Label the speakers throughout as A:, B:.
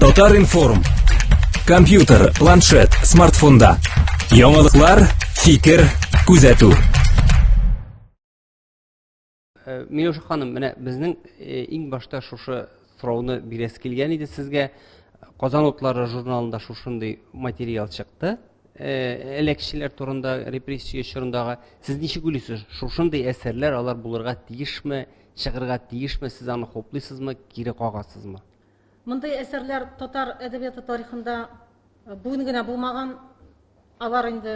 A: Татар-информ. Компьютер, планшет, смартфонда. Яңалыклар, фикер, күзәтү.
B: Миләүшә ханым, менә безнең иң башта шушы сорауны бирәс килгән иде сезгә. Казан утлары журналында шушындый материал чыкты. Элекшеләр турында, репрессия чорындагы. Сез ничек уйлыйсыз? Шушындый әсәрләр алар булырга тиешме, чыгарга тиешме? Сез аны хуплыйсызмы, кире кагасызмы?
C: Мындай әсәрләр татар әдәбияты тарихында бүген генә булмаган, алар инде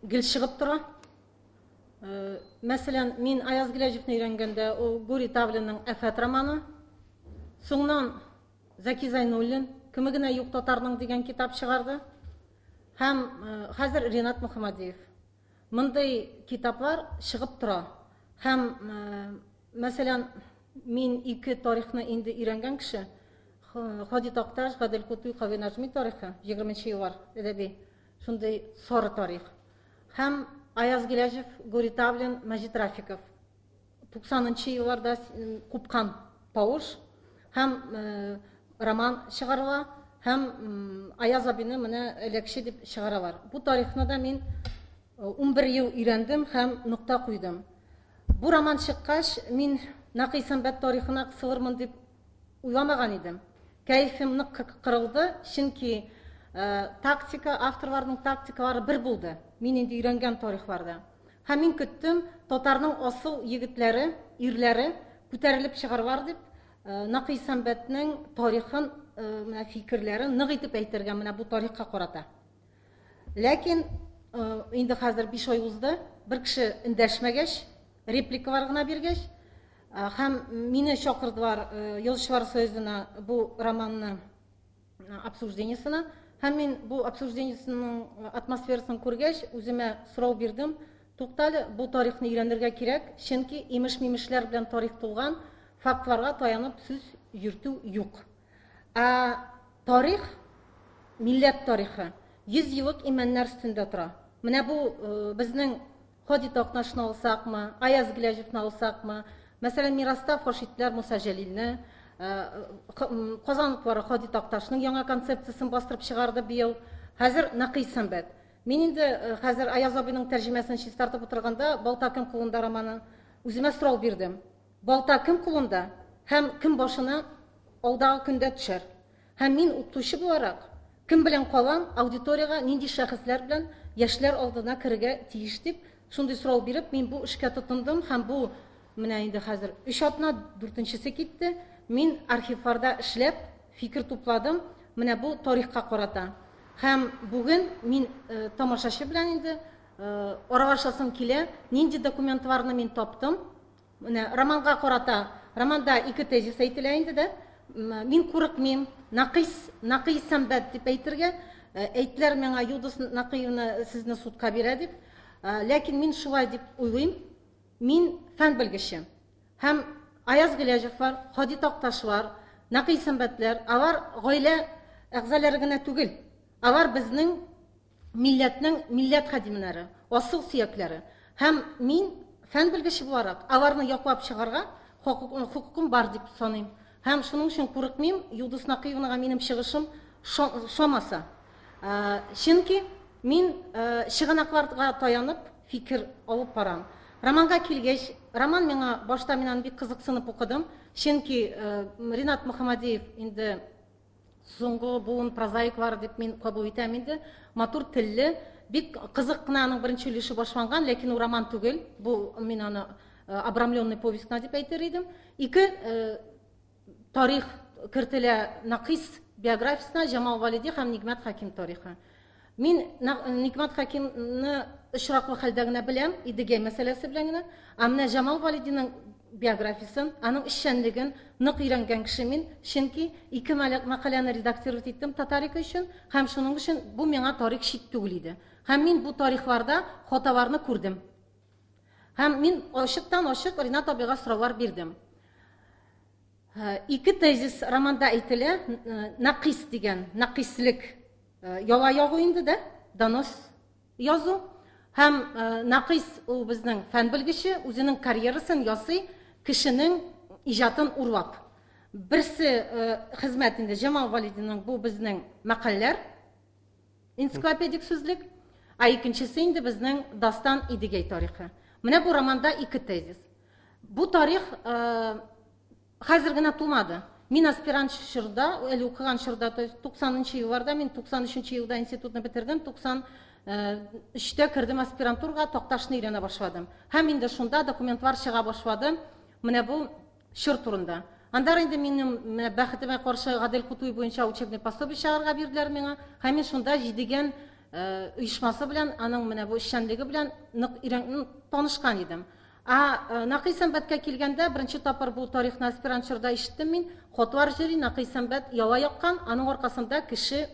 C: гел чыгып тора. Мәсәлән, мин Аяз Гиләҗевне өйрәнгәндә, ул Гури Тавлинның Афат романы, соңнан Заки Зайнуллин «Кеме генә юк татарның» дигән китап чыгарды. Һәм хәзер Ринат Мөхәммәдиев. Мындай китаплар чыгып тора. Һәм мәсәлән, мин ике тарихны инде өйрәнгән кеше. Хади Такташ, Гадел Кутуй, Кави Нажми тарихы, 20-нче еллар әдәби, шундый сары тарих. Һәм Аяз Гиләҗев, Гури Тавлин, Мәҗит Рафиков. 90-нчы елларда Купкан Пауыш һәм роман чыгарыла, һәм Аяз абыны менә элекше дип чыгаралар. Бу тарихны да мин 11 ел өйрәндем һәм нукта куйдым. Бу роман чыккач, мин Нақи сәнбәт тарихына кысылырмын дип уйламаган идем. Кәйфем нык кырылды, чөнки тактика, авторларның тактикалары бер булды. Мин инде өйрәнгән тарихларда. Һәм мин көттем, татарның асыл егетләре, ирләре күтәрелеп чыгарлар дип, Нақи сәнбәтнең тарихын, менә фикерләрен нык итеп әйтергә менә бу тарихка карата. Ләкин инде хәзер 5 ай узды, бер кеше эндәшмәгәч, репликалар гына биргәч, һәм мине чакырдылар Язучылар союзына бу романны обсуждениесына. Һәм мин бу обсуждениесенең атмосферасын күргәч, үземә сорау бирдем. Туктале, бу тарихны өйрәнергә кирәк, чөнки имеш-мимешләр белән тарих тулган, фактларга таянып сүз йөртү юк. Тарих, милләт тарихы 100 еллык имәннәр өстендә тора. Менә бу безнең Хади Такташны алсакмы, Аяз Гиләҗевне алсакмы, мәсәлән, мираста фашистлар Муса Җәлилне, Казан утлары Хади Такташның яңа концепциясын бастырып чыгарды быел. Хәзер Нақи сәнбәт. Мин инде хәзер Аяз абыйның тәрҗемәсен чистартып утырганда, Балта кем кулында романы үземә сорау бирдем. Балта кем кулында һәм кем башына алдагы көндә төшәр? Һәм мин укытучы буларак, кем белән калам, аудиторияга нинди шәхесләр белән яшьләр алдына керергә тиеш дип, шундый сорау биреп, мин бу эшкә тотындым һәм бу менә инде хәзер 3 атна 4-нчесе китте. Мин архивларда эшләп, фикер тупладым, менә бу тарихка карата. Һәм бүген мин тамашачы белән инде аралашасым килә, нинди документларны мин таптым. Менә романга карата, романда 2 тезис әйтелә инде дә. Мин курыкмыйм, Нақи сәнбәт дип әйтергә. Әйтләр миңа Юлдыз Нақиевна сезне судка бирә дип. Ләкин мин шулай дип уйлыйм. Мин фән белгече. Һәм Аяз Гиләҗев бар, Хади Такташ бар, Нақи сәнбәтләр, алар гаилә әгъзалары гына түгел. Алар безнең милләт хадимнәре, асыл сөякләре. Һәм мин фән белгече буларак, аларны яклап чыгарга хукукым бар дип саныйм. Һәм шуның өчен курыкмыйм, Юлдыз Нақиевнага минем чыгышым шомаса. Чөнки мин чыганакларга таянып фикер алып барам. Романга килгәч, роман миңа башта мин аны бик кызыксынып укыдым. Чөнки Ринат Мөхәммәдиев инде соңгы буын прозаиклар дип мин кабул итәм инде. Матур телле, бик кызык кына аның беренче өлеше башланган, ләкин ул роман түгел. Бу мин аны обрамленный повесть дип әйтер идем. Ике тарих кертелә Нақис биографиясына, Җамал Валиди һәм Нигъмәт Хәким тарихы. Мин Нигъмәт Хәкимне очраклы хәлдә генә беләм, идегәй мәсьәләсе белән генә. Менә Җамал Валидиның биографиясын, аның эшчәнлеген нык өйрәнгән кеше мин, чөнки 2 мәкаләне редактировать иттем Татарика өчен, һәм шуның өчен бу миңа тарих чит түгел иде. Һәм мин бу тарихларда хаталарны күрдем. Һәм мин ачыктан-ачык Ринат абыйга сораулар бирдем. 2 тезис романда әйтелә, Нақис дигән, нақислек яла ягу инде дә, донос язу. Һәм Нақис ул безнең фән белгече, үзенең карьерасын ясый, кешенең иҗатын урлап. Берсе хезмәтендә Җамал Валидинның бу безнең мәкаләләр, энциклопедик сүзлек, а икенчесе инде безнең Дастан Идегәй тарихы. Менә бу романда 2 тезис. Бу тарих хәзер генә тумады. Мин аспирант чорда, әле укыган чорда, 90-нчы елларда, мин 93-нчы елда институтны бетердем, 93-тә кирдем аспирантурага, Токташны өйрәнә башладым. Һәм инде шунда документлар чыга башлады. Менә бу чор турында. Андар инде минем бәхетемә каршы Гадел Кутуй буенча учебный пособие чыгарга бирделәр миңа. Һәм мин шунда җидегән оешмасы белән, аның менә бу эшчәнлеге белән танышкан идем. Нақый Сәмбәткә килгәндә, беренче тапкыр бу тарихны аспирант чорда ишеттем мин. Хотлар җыри, Нақый Сәмбәт яла яккан, аның аркасында кеше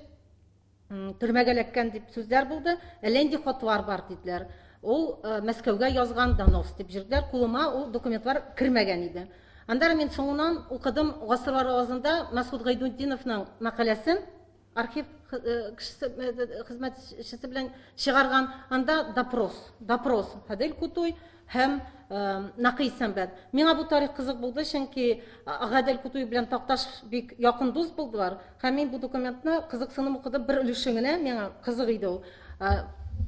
C: төрмәгә эләккән дип сүзләр булды. Әле инде хотлар бар диделәр. Ул Мәскәүгә язган донос дип җирделәр. Кулыма ул документлар кирмәгән иде. Андан мин соңыннан укыдым Гасырлар авызында Мәсгуд Гайдутдиновның мәкаләсен, архив хезмәтчесе белән чыгарган. Анда допрос Гадел Кутуй һәм Нақый Сәмбәт. Миңа бу тарих кызык булды, чөнки Гадел Кутуй белән Токташ бик якын дус булдылар. Һәм мин бу документны кызыксынып укыдым, бер өлешеңенә миңа кызык иде ул.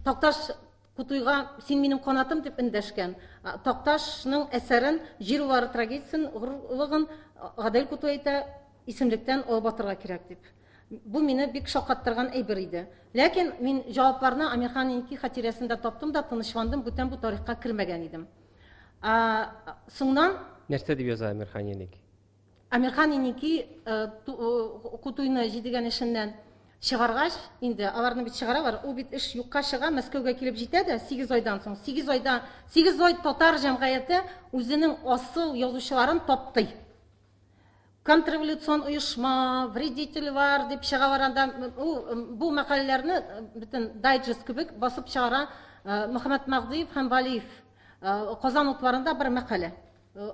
C: Токташ Кутуйга син минем канатым дип эндәшкән. Токташның әсәрен, җир улары трагедиясын, урлыгын Гадел Кутуй әйтә, исемлектән алып атырга кирәк дип. Бу мине бик шаккаттырган әйбер иде. Ләкин мин җавапларны Амирхан Еники хатирәсендә таптым да тынычландым, бүтән бу тарихка кирмәгән идем. Соңнан
B: Нәрсә дип яза Амирхан Еники?
C: Амирхан Еники Кутуйны җидегән эшеннән чыгаргач, инде аларны бит чыгаралар, ул бит эш юкка чыга, Мәскәүгә килеп җитә дә 8 айдан соң. 8 ай татар җәмгыяте үзенең асыл язучыларын тапты. Контрреволюцион оешма, вредительләр дип чыгалар, анда бу мәкаләләрне бөтен дайджест кебек басып чыгара Мөхәммәд Магдиев һәм Валиев Казан утларында бер мәкалә.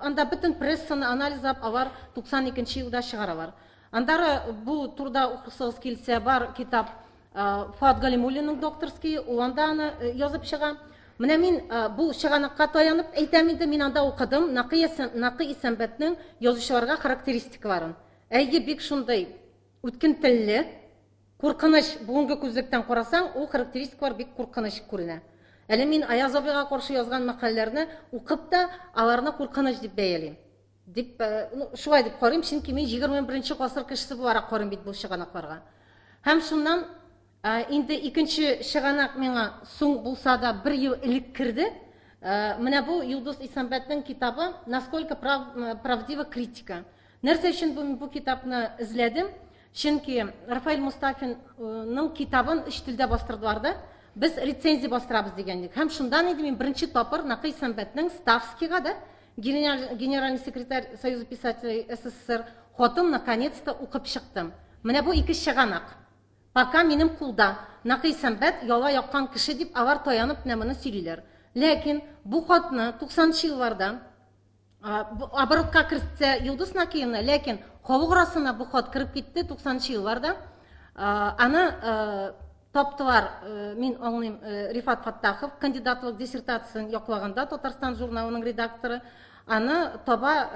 C: Анда бөтен прессаны анализлап алар 92-нче елда чыгаралар. Андары бу турда укысыгыз килсә, бар китап Фуат Галимуллинның докторский, ул анда аны язып чыга. Менә мин бу чыганакка таянып әйтәм инде, мин анда укыдым Нақый Сәмбәтнең язучыларга характеристикаларын. Әйе, бик шундай үткен телле, куркыныч, бүгенге күзлектән карасаң, ул характеристикалар бик куркыныч күренә. Әле мин Аяз абыйга каршы язган мәкаләләрне укып та, аларны куркыныч дип бәялим. Дип шулай дип карыйм, чөнки мин 21-нче гасыр кешесе буларак карыйм бит бу чыганакларга. Һәм шуннан инде икенче чыганак миңа соң булса да 1 ел элек кирде. Менә бу Юлдус Исәмбәтнең китабы «Насколько правдива критика». Нәрсә өчен бу китапны эзләдем? Чөнки Рафаэль Мустафинның китабын 3 телдә бастырдылар да, без рецензия бастырабыз дигәнлек. Һәм шундан инде мин беренче тапкыр Нақый Сәмбәтнең Ставскийга да, генеральный секретарь Союза писателей СССР, хатын наконец-то укып чыктым. Менә бу 2 чыганак. Пока минем кулда Нақый Сәмбәт яла яккан кеше дип алар таянып нәмәне сөйлиләр. Ләкин бу хатны 90-нчы елларда оборотка кертсә Юлдус Нақыевна, ләкин халык арасына бу хат кирип китте 90-нчы елларда. Аны таптылар, мин аңлыйм, Рифат Фаттахов, кандидатлык диссертациясын яклаганда, Татарстан журналының редакторы, аны таба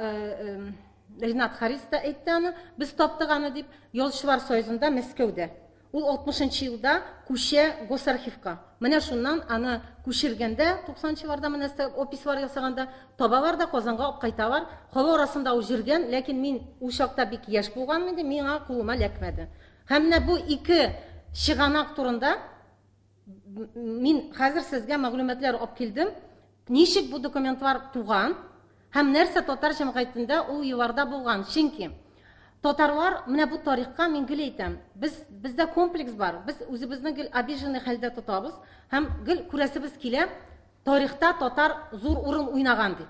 C: Ринат Харис та әйтте аны, без таптык аны дип, Язучылар союзында Мәскәүдә. Ул 60-нчы елда күчә Госархивка. Менә шуннан аны күчергәндә 90-нчы елларда менә опислар ясаганда табалар да Казанга алып кайталар. Халык арасында ул җиргән, ләкин мин ул чакта бик яшь булган иде, миңа кулыма ләкмәде. Һәм менә бу 2 чыганак турында мин хәзер сезгә мәгълүматлар алып килдем. Ничек бу документлар туган һәм нәрсә татар җәмгыятендә ул елларда булган. Чөнки татарлар менә бу тарихка мин гел әйтәм. Бездә комплекс бар. Без үзебезне гел обиженный хәлдә тотабыз һәм гел күрәсебез килә, тарихта татар зур урын уйнаган дип.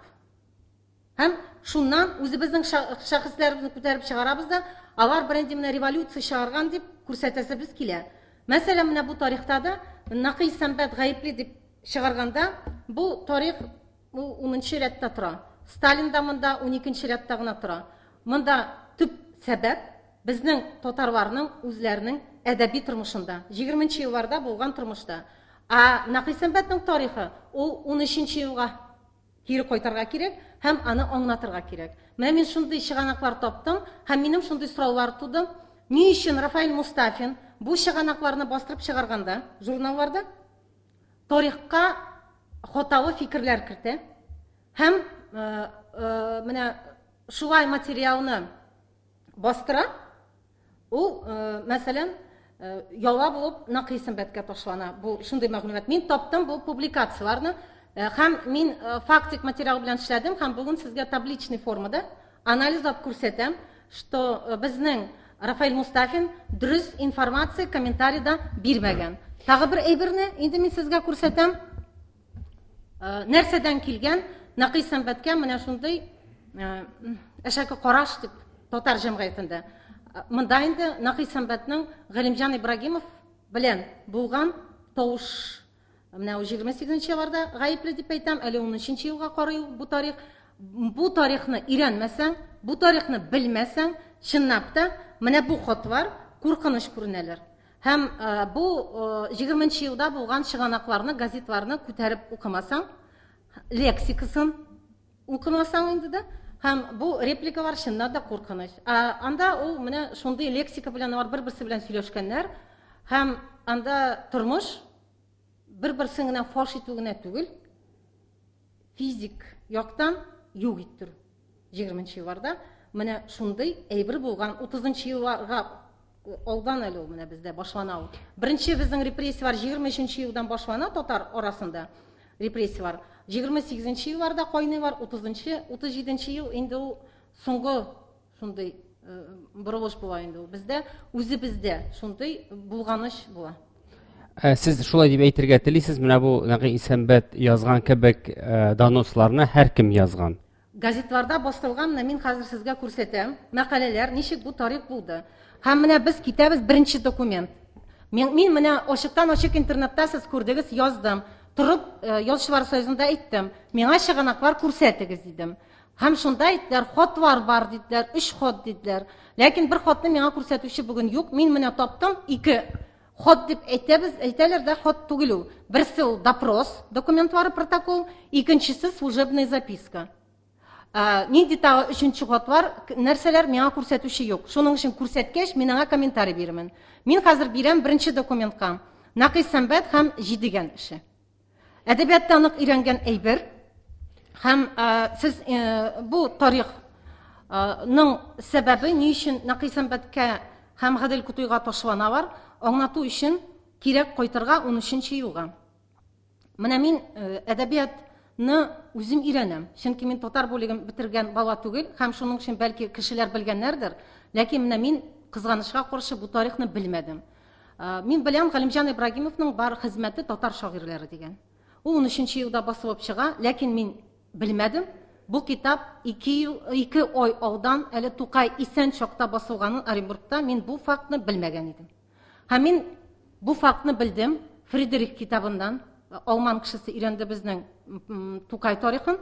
C: Һәм шуннан үзебезнең шәхесләребезне күтәреп чыгарабыз да, алар беренче менә революция чыгарган дип күрсәтәсебез килә. Мәсәлән, менә бу тарихта да Нақый Сәмбәт гаепле дип чыгарганда, бу тарих 10-нчы рәттә тора. Сталин да монда 12-нче рәттә генә тора. Монда төп сәбәп безнең татарларның үзләренең әдәби тормышында, 20-нчы елларда булган тормышта. Нақый Сәмбәтнең тарихы ул 13-нчы елга кире кайтарга кирәк һәм аны аңлатырга кирәк. Менә мин шундый чыганаклар таптым, һәм минем шундый сораулар туды. Ни өчен Рафаэль Мустафин бу чыганакларны бастырып чыгарганда, журналларда тарихка хаталы фикерләр кертә. Һәм менә шулай материалны бастыра. Ул, мәсәлән, яла булып Накый Сәмбәткә ташлана. Бу шундый мәгълүмат. Мин таптым бу публикацияларны. Һәм мин фактик материал белән эшләдем, һәм бүген сезгә табличный формада анализлап күрсәтәм, что безнең Рафаэль Мустафин дөрес информация комментарийда бирмәгән. Тагы бер әйберне инде мин сезгә күрсәтәм. Нәрсәдән килгән Накый Сәмбәткә менә шундый әшәке караш дип татар җәмгыятендә. Монда инде Накый Сәмбәтнең Галимҗан Ибрагимов белән булган тавыш. Менә 28 елларда гаепле дип әйтәм, әле 13 елга карый бу тарих. Бу тарихны өйрәнмәсәң, бу тарихны белмәсәң, чынлап та менә бу хатлар куркыныч күренәләр. Һәм бу 20 елда булган чыганакларны, газетларны күтәреп укымасаң, лексикасын укымасаң инде дә, һәм бу репликалар чыннан да куркыныч. Анда ул менә шундый лексика белән бер-берсе белән сөйләшкәннәр, һәм анда тормыш бер-берсен генә фаш итү генә түгел, физик яктан юк иттер. 20 елларда менә шундый әйбер булган 30 елларга алдан әле ул менә бездә башлана ул. Беренче безнең репрессиялар 23 елдан башлана татар арасында репрессиялар. 28 елларда кайныйлар, 37 ел инде ул соңгы шундый бурылыш була инде ул. Бездә үзебездә шундый булганыч була.
B: Сез шулай дип әйтергә телисез, менә бу Накый Сәмбәт язган кебек доносларны һәркем язган.
C: Газетларда бастырылган, мин хәзер сезгә күрсәтәм, мәкаләләр, ничек бу тарих булды. Һәм менә без китәбез беренче документ. Мин менә ачыктан-ачык интернетта сез күрдегез, яздым. Торып Язучылар союзында әйттем. Миңа чыганаклар күрсәтегез дидем. Һәм шунда әйттеләр, хатлар бар диделәр, 3 хат диделәр. Ләкин бер хатны миңа күрсәтүче бүген юк. Мин менә таптым 2 хат дип әйтәләр дә хат түгел ул. Берсе ул допрос, документлары, протокол, икенчесе служебная записка. Нинди тагы 3нче хатлар, нәрсәләр миңа күрсәтүче юк. Шуның өчен күрсәткәч, мин аңа комментарий бирәмен. Мин хәзер бирәм беренче документка. Накый Сәмбәт һәм җидегән эше. Әдәбиятта нык өйрәнгән әйбер. Һәм сез бу тарихның сәбәбе ни өчен Накый Сәмбәткә һәм Гадел Кутуйга ташланалар, аңлату өчен кирәк кайтырга 13нче елга. Менә мин әдәбиятны үзем өйрәнәм. Чөнки мин татар бүлеген битергән бала түгел, һәм шуның өчен бәлки кешеләр белгәннәрдер. Ләкин менә мин кызганычка каршы бу тарихны белмәдем. Мин беләм Галимҗан Ибрагимовның бар хезмәте татар шагыйрьләре дигән. Ул 13нче елда басылып чыга, ләкин мин белмәдем. Бу китап 2 ай алдан әле Тукай исән чакта басылганын Оренбургта мин бу фактны белмәгән идем. Һәм мин бу фактны белдем Фридрих китабыннан. Алман кешесе өйрәнде безнең Тукай тарихын.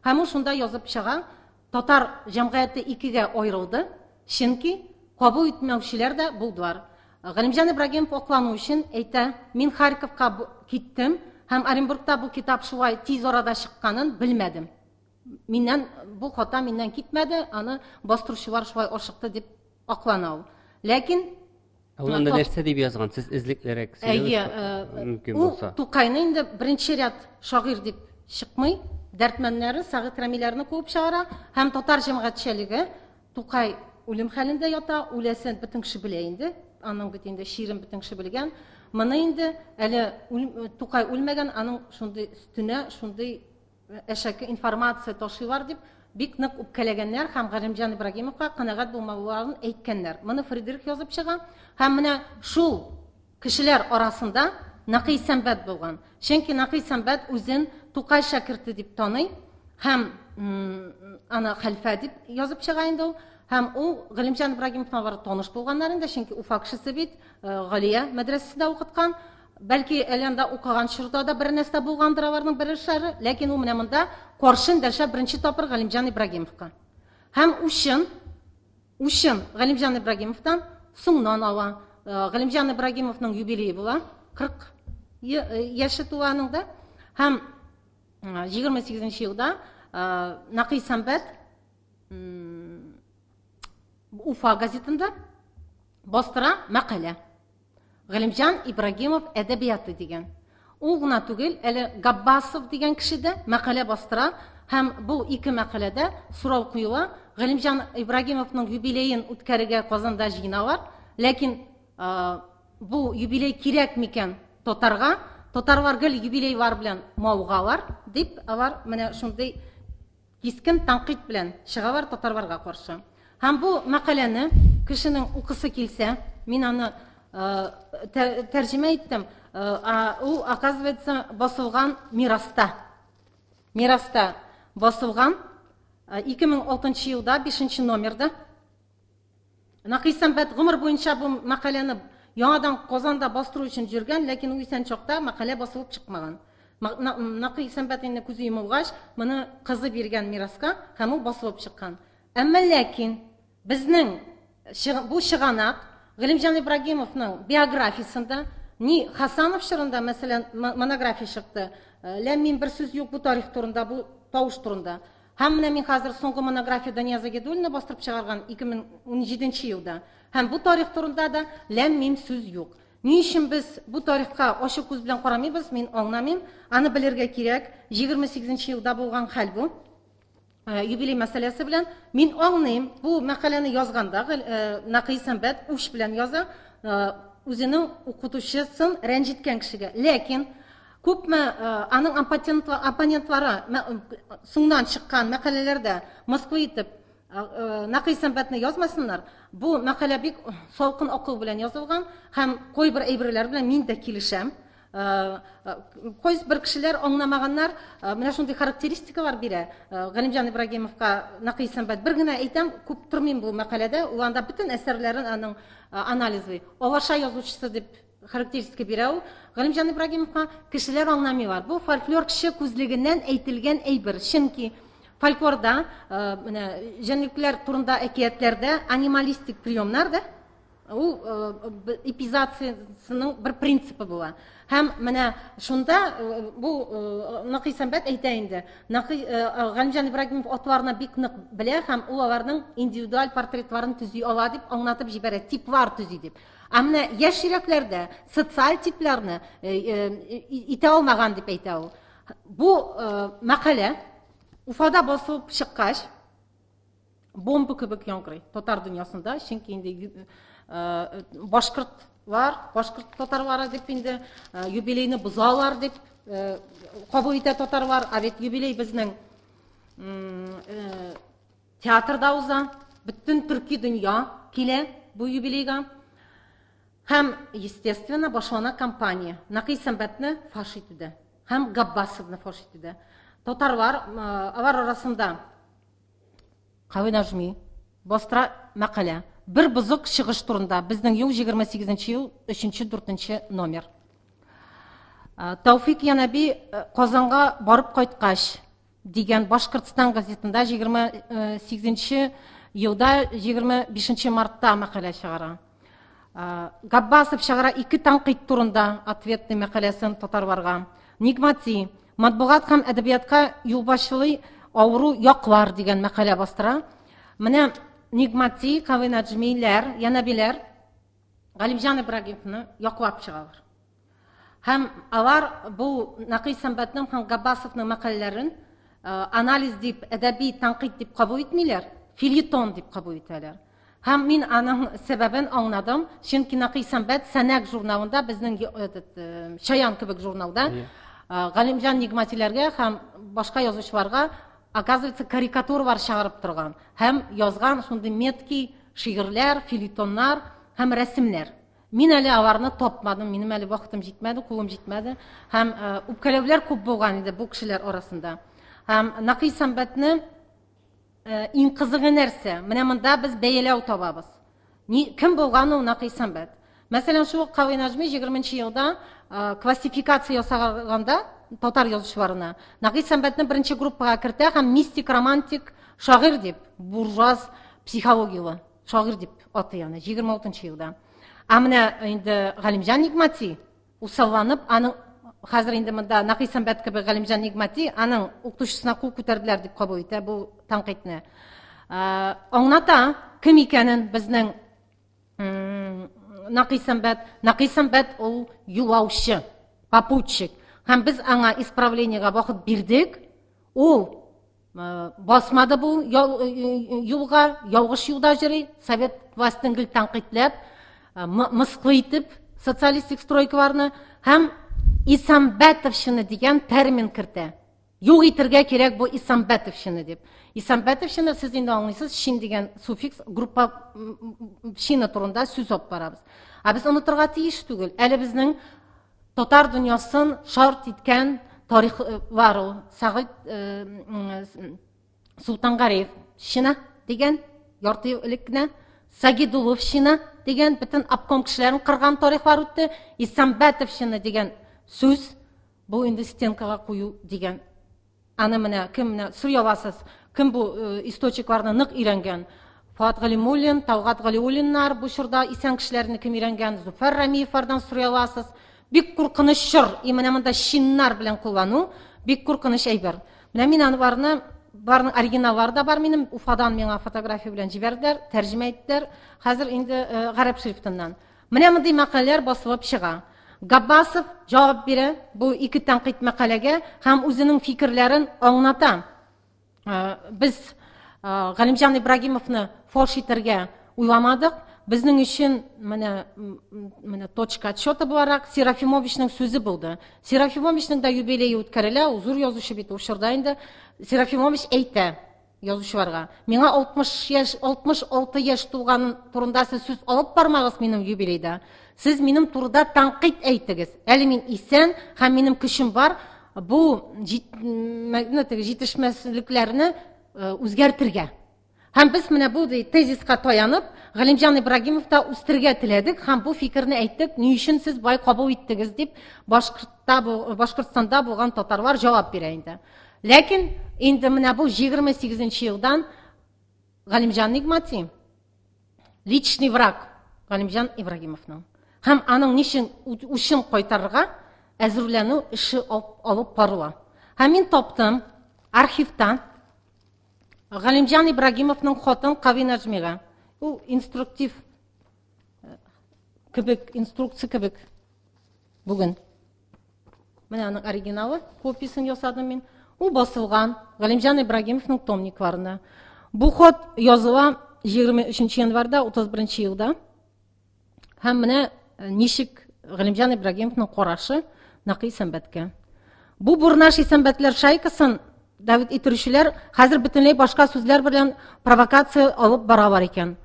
C: Һәм ул шунда язып чыга, татар җәмгыяте 2гә аерылды, чөнки кабул итмәүчеләр дә булдылар. Галимҗан Ибрагимов аклану өчен әйтә, мин Харьковка киттем, һәм Оренбургта бу китап шулай тиз арада чыкканын белмәдем. Миннән бу хата миннән китмәде, аны бастыручылар шулай ашыкты дип аклана ул. Ләкин
B: Ул анда нәрсә дип язган? Сез эзлекләрәк сөйләгез, мөмкин булса.
C: Тукайны инде беренче ряд шагыйрь дип чыкмый, дәртмәннәре, Сагыт Рамиләрне куып чыгара, һәм татар җәмгыятьчелеге Тукай үлем хәлендә ята, үләсен бөтен кеше белә инде. Аның бит инде ширен бөтен кеше белгән. Моны инде әле Тукай үлмәгән, аның шундый өстенә шундый әшәке информация ташыйлар дип бик нык үпкәләгәннәр һәм Галимҗан Ибрагимовка канәгать булмауларын әйткәннәр. Моны Фридрих язып чыга һәм менә шул кешеләр арасында Накый Сәмбәт булган. Чөнки Накый Сәмбәт үзен Тукай шәкерте дип таный һәм аны хәлфә дип язып чыга инде ул. Һәм ул Галимҗан Ибрагимовның бары таныш булганнар инде, чөнки Уфа кешесе бит, Галия мәдрәсәсендә укыткан. Бәлки әлендә укыган чорда да бер нәрсә булгандыр аларның бер эшләре, ләкин ул менә монда каршын дәшә беренче тапыр Галимҗан Ибрагимовка. Һәм үчен Галимҗан Ибрагимовтан соңнан ала. Галимҗан Ибрагимовның юбилее була, 40 яше туланың да. Һәм 28нче елда Накый Сәмбәт Уфа газетында бастыра мәкалә. Галимҗан Ибрагимов әдәбияты дигән. Ул гына түгел, әле Габбасов дигән кеше дә мәкалә бастыра һәм бу ике мәкаләдә сорау куела. Галимҗан Ибрагимовның юбилеен үткәрергә Казанда җыйналар, ләкин бу юбилей кирәк микән татарга? Татарлар гел юбилей бар белән маугалар дип, алар менә шундый кискен тәнкыйть белән чыгалар татарларга каршы. Һәм бу мәкаләне кешенең укысы килсә, мин аны тәрҗемә иттем. Ул, оказывается, басылган Мираста. Мираста басылган 2006 елда 5-нче номерда. Нақый Сәмбәт гомер буенча бу мәкаләне яңадан Казанда бастыру өчен жүргән, ләкин ул исән чакта мәкалә басылып чыкмаган. Нақый Сәмбәт инде күзе йомылгач, моны кызы биргән мираска һәм ул басылып чыккан. Әмма ләкин безнең бу чыганак Галимҗан Ибрагимовның биографиясында ни Хасанов чорында, мәсәлән, монография чыкты. Ләм бер сүз юк бу тарих турында, бу тавыш турында. Һәм менә мин хәзер соңгы монография Дания Загидуллина бастырып чыгарган 2017 елда. Һәм бу тарих турында да ләм сүз юк. Ни өчен без бу тарихка ачык күз белән карамыйбыз, мин аңламыйм. Аны белергә кирәк. 28 елда булган хәл бу. Юбилей мәсьәләсе белән мин аңлыйм. Бу мәкаләне язганда Нақый Сәмбәт уш белән яза, үзенең укытучысын рәнҗиткән кешегә. Ләкин күпме аның оппонентлары соңдан чыккан мәкаләләрдә Москва итеп Нақый Сәмбәтне язмасыннар. Бу мәкалә бик салкын акыл белән язылган һәм кайбер әйберләр белән мин дә килешәм. Кайбер кешеләр аңламаганнар, менә шундый характеристикалар бирә. Галимҗан Ибрагимовка Нақый Сәмбәт бер генә әйтәм, күп тормыйм бу мәкаләдә, ул анда бөтен әсәрләрен аның анализы, Алаша язучысы дип характеристика бирә ул. Галимҗан Ибрагимовка кешеләр аңламыйлар. Бу фольклор кеше күзлегеннән әйтелгән әйбер. Чөнки фольклорда, менә җәнлекләр турында әкиятләрдә анималистик приемнар да, ул эпизациясының бер принципы була. Һәм менә шунда бу Нақый Сәмбәт әйтә инде. Галимҗан Ибрагимов атларына бик нык белә һәм ул аларның индивидуаль портретларын төзи ала дип аңлатып җибәрә, типлар төзи дип. Ә менә яшь йөрәкләрдә социаль типларны итә алмаган дип әйтә ул. Бу мәкалә Уфада басылып чыккач, бомба кебек яңгырый татар дөньясында, чөнки инде башкорт татарлары дип инде юбилейны бозалар дип кабул итә татарлар, а бит юбилей безнең театрда уза, бөтен төрки дөнья килә бу юбилейга. Һәм, естественно, башлана кампания. Нақый Сәмбәтне фаш итүдә, һәм Габбасовны фаш итүдә. Татарлар, алар арасында Кавы Нажми бастыра мәкалә. Бер бозык чыгыш турында, безнең ел 28 ел 3-4 номер. Тауфик Янаби Казанга барып кайткач дигән Башкортстан газетында 28 елда 25 мартта мәкалә чыгара. Габбасов чыгара 2 тәнкыйть турында ответный мәкаләсен татарларга. Нигмати матбугат һәм әдәбиятка юлбашчылый авыру яклар дигән мәкалә бастыра. Менә Нигмати, Кавы Наҗмиләр, Янабиләр Галимҗан Ибрагимовны яклап чыгалар. Һәм алар бу Нақый Сәмбәтнең һәм Габбасовның мәкаләләрен анализ дип, әдәби тәнкыйть дип кабул итмиләр, фельетон дип кабул итәләр. Һәм мин аның сәбәбен аңладым, чөнки Нақый Сәмбәт Сәнәк журналында, безнең Чаян кебек журналда Галимҗан Нигматиләргә һәм башка язучыларга, оказывается, карикатуралар чыгарып торган. Һәм язган шундый метки шигырьләр, фельетоннар һәм рәсемнәр. Мин әле аларны тапмадым, минем әле вакытым җитмәде, кулым җитмәде. Һәм үпкәләүләр күп булган иде бу кешеләр арасында. Һәм Нақый Сәмбәтне иң кызыгы нәрсә? Менә монда без бәяләү табабыз. Кем булган ул Нақый Сәмбәт? Мәсәлән, шул Кавы Наҗми 20 елда классификация ясаганда татар язучыларына Нақый Сәмбәтне беренче группага кертә һәм мистик, романтик шагыйрь дип, буржуаз психологиялы шагыйрь дип атый аны 26 елда. Ә менә инде Галимҗан Нигмати усалланып, аның хәзер инде монда Нақый Сәмбәт кебек Галимҗан Нигмати аның укытучысына кул күтәрделәр дип кабул итә бу тәнкыйтьне. аңлата кем икәнен безнең Нақисәмбәт ул юлаучы, попутчик. Һәм без аңа исправлениегә вакыт бирдек. Ул басмады бу юлга, ялгыш юлда йөри, совет властен гел тәнкыйтьләп, мыскыл итеп социалистик стройкаларны һәм Исәмбәтовщина дигән термин кертә. Юк итәргә кирәк бу Исәмбәтовщина дип. Исәмбәтовщина сез инде аңлыйсыз, шин дигән суффикс группа шина турында сүз алып барабыз. Без онытырга тиеш түгел. Әле безнең татар дөньясын шарт иткән тарих бар ул. Сәгыйть Султангариев шина дигән ярты ел элек кенә, Сагидулов шина дигән бөтен обком кешеләрен кырган тарихлар үтте. Исәмбәтовщина дигән сүз бу инде стенкага кую дигән. Аны менә кем менә сорый аласыз, кем бу источникларны нык өйрәнгән? Фуат Галимуллин, Талгат Галиуллиннар бу чорда исән кешеләрне кем өйрәнгән? Зуфар Рамиевлардан сорый аласыз. Бик куркыныч чор, менә монда шиннар белән куллану, бик куркыныч әйбер. Менә мин анларны барның оригиналлары да бар, минем Уфадан миңа фотография белән җибәрделәр, тәрҗемә иттеләр. Хәзер инде гарәп шрифтыннан. Менә мондый мәкаләләр басылып чыга. Габбасов җавап бирә бу ике тәнкыйть мәкаләгә һәм үзенең фикерләрен аңлата. Без Галимҗан Ибрагимовны фош итәргә уйламадык. Безнең өчен менә точка отсчета буларак Серафимовичның сүзе булды. Серафимовичның да юбилее үткәрелә, ул зур язучы бит, ул чорда инде Серафимович әйтә язучыларга: "Миңа 66 яшь тулган турында сез сүз алып бармагыз минем юбилейда. Сез минем турыда тәнкыйть әйтегез. Әле мин исән һәм минем көчем бар, бу җитешмәслекләрне үзгәртергә." Һәм без менә бу тезиска таянып, Галимҗан Ибрагимовта үстергә теләдек һәм бу фикерне әйттек, ни өчен сез бай кабул иттегез дип Башкортстанда булган татарлар җавап бирә инде. Ләкин инде менә бу 28нчы елдан Галимҗан Нигъмати личный враг Галимҗан Ибрагимовның. Һәм аның ничек үчен кайтарырга әзерләнү эше алып барыла. Һәм мин таптым архивта Галимҗан Ибрагимовның хатын Кави Наҗмига. Ул инструктив кебек, инструкция кебек бүген. Менә аның оригиналы, копиясын ясадым мин. Ул басылган Галимҗан Ибрагимовның томникларына. Бу хат языла 23 январда 31 елда. Һәм менә ничек Галимҗан Ибрагимовның карашы Нақисәмбәткә. Бу бурнаш Исәмбәтләр шайкасын Давид итүчеләр хәзер бөтенләй башка сүзләр белән провокация алып баралар икән.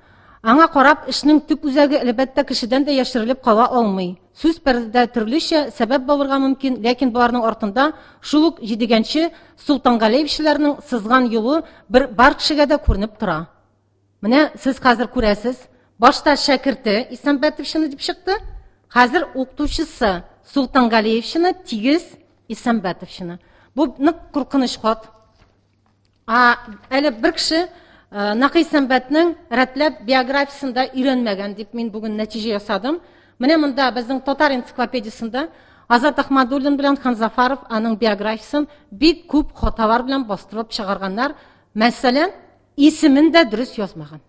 C: Аңа карап, эшнең төп үзәге әлбәттә кешедән дә яшерелеп кала алмый. Сүз пәрдәдә төрлечә сәбәп булырга мөмкин, ләкин буларның артында шул ук 7нче Султангалиевчләрнең сызган юлы бар кешегә дә күренеп тора. Менә сез хәзер күрәсез, башта шәкерте Исәмбәтовщина дип чыкты, хәзер укытучысы Султангалиевщина, тигез Исәмбәтовщина. Бу нык куркыныч хат. Әле бер кеше Нақисәмбәтнең рәтләп биографиясында өйрәнмәгән дип мин бүген нәтиҗә ясадым. Менә монда безнең татар энциклопедиясендә Азат Ахмадуллин белән Ханзафаров аның биографиясын бик күп хаталар белән бастырып чыгарганнар. Мәсәлән, исемен дә дөрес язмаганнар.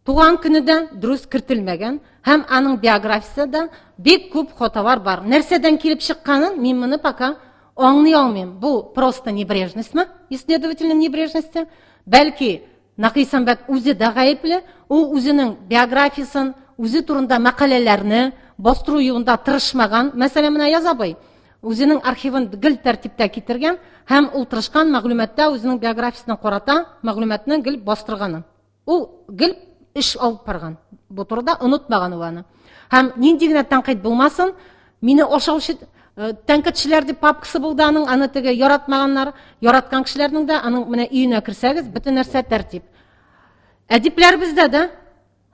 C: Туган көне дә дөрес кертелмәгән һәм аның биографиясында бик күп хаталар бар. Нәрсәдән килеп чыкканын мин моны пока аңлый алмыйм. Бу просто небрежностьме? Исследовательная небрежность. Бәлки Нақисәмбәт үзе дә гаепле, ул үзенең биографиясын, үзе турында мәкаләләрне бастыру юлында тырышмаган. Мәсәлән, менә Язабай үзенең архивын гел тәртиптә китергән һәм ул тырышкан мәгълүматта үзенең биографиясына карата мәгълүматны гел бастырган. Ул гел эш алып барган. Бу турыда онытмаган ул аны. Һәм нинди генә тәнкыйть булмасын, мине ошаучы тәнкыйтьчеләр дип папкасы булды аның, аны теге яратмаганнар, яраткан кешеләрнең дә аның менә өенә керсәгез, бөтен нәрсә тәртип. Әдипләр бездә дә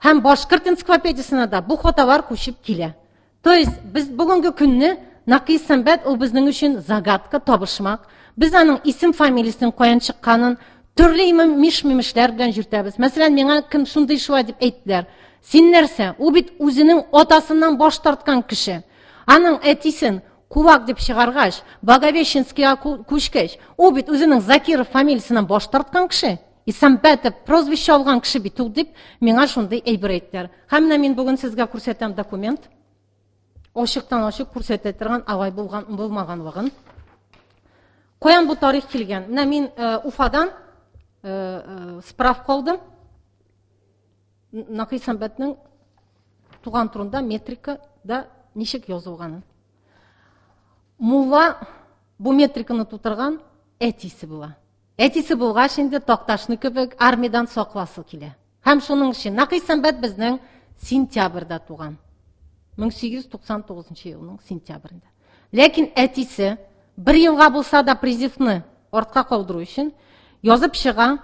C: һәм Башкорт энциклопедиясына да бу хаталар күчеп килә. То есть без бүгенге көнне Нақисәмбәт ул безнең өчен загадка, табышмак. Без аның исем фамилиясен каян чыкканын төрле миш-мимешләр белән йөртәбез. Мәсәлән, миңа кем шундый шулай дип әйттеләр. Син нәрсә? Ул бит үзенең атасыннан баш тарткан кеше. Аның әтисен Кулак дип чыгаргач, Благовещенскийга күчкәч, ул бит үзенең Закиров фамилиясеннән баш тарткан кеше. Исәмбәтов прозвище алган кеше бит ул дип, миңа шундый әйбер әйттеләр. Һәм менә мин бүген сезгә күрсәтәм документ. Ачыктан ачык күрсәтә торган алай булмаганлыгын. Каян бу тарих килгән? Менә мин Уфадан справка алдым. Нақи Исәмбәтнең туган турында метрикада ничек язылганын. Мулла бу метриканы тутырган әтисе була. Әтисе булгач инде Токташны кебек армиядан сакласы килә. Һәм шуның өчен Нақи Исәмбәт безнең сентябрьдә туган. 1899 елның сентябрендә. Ләкин әтисе bir елга булса да призывны артка калдыру өчен язып чыга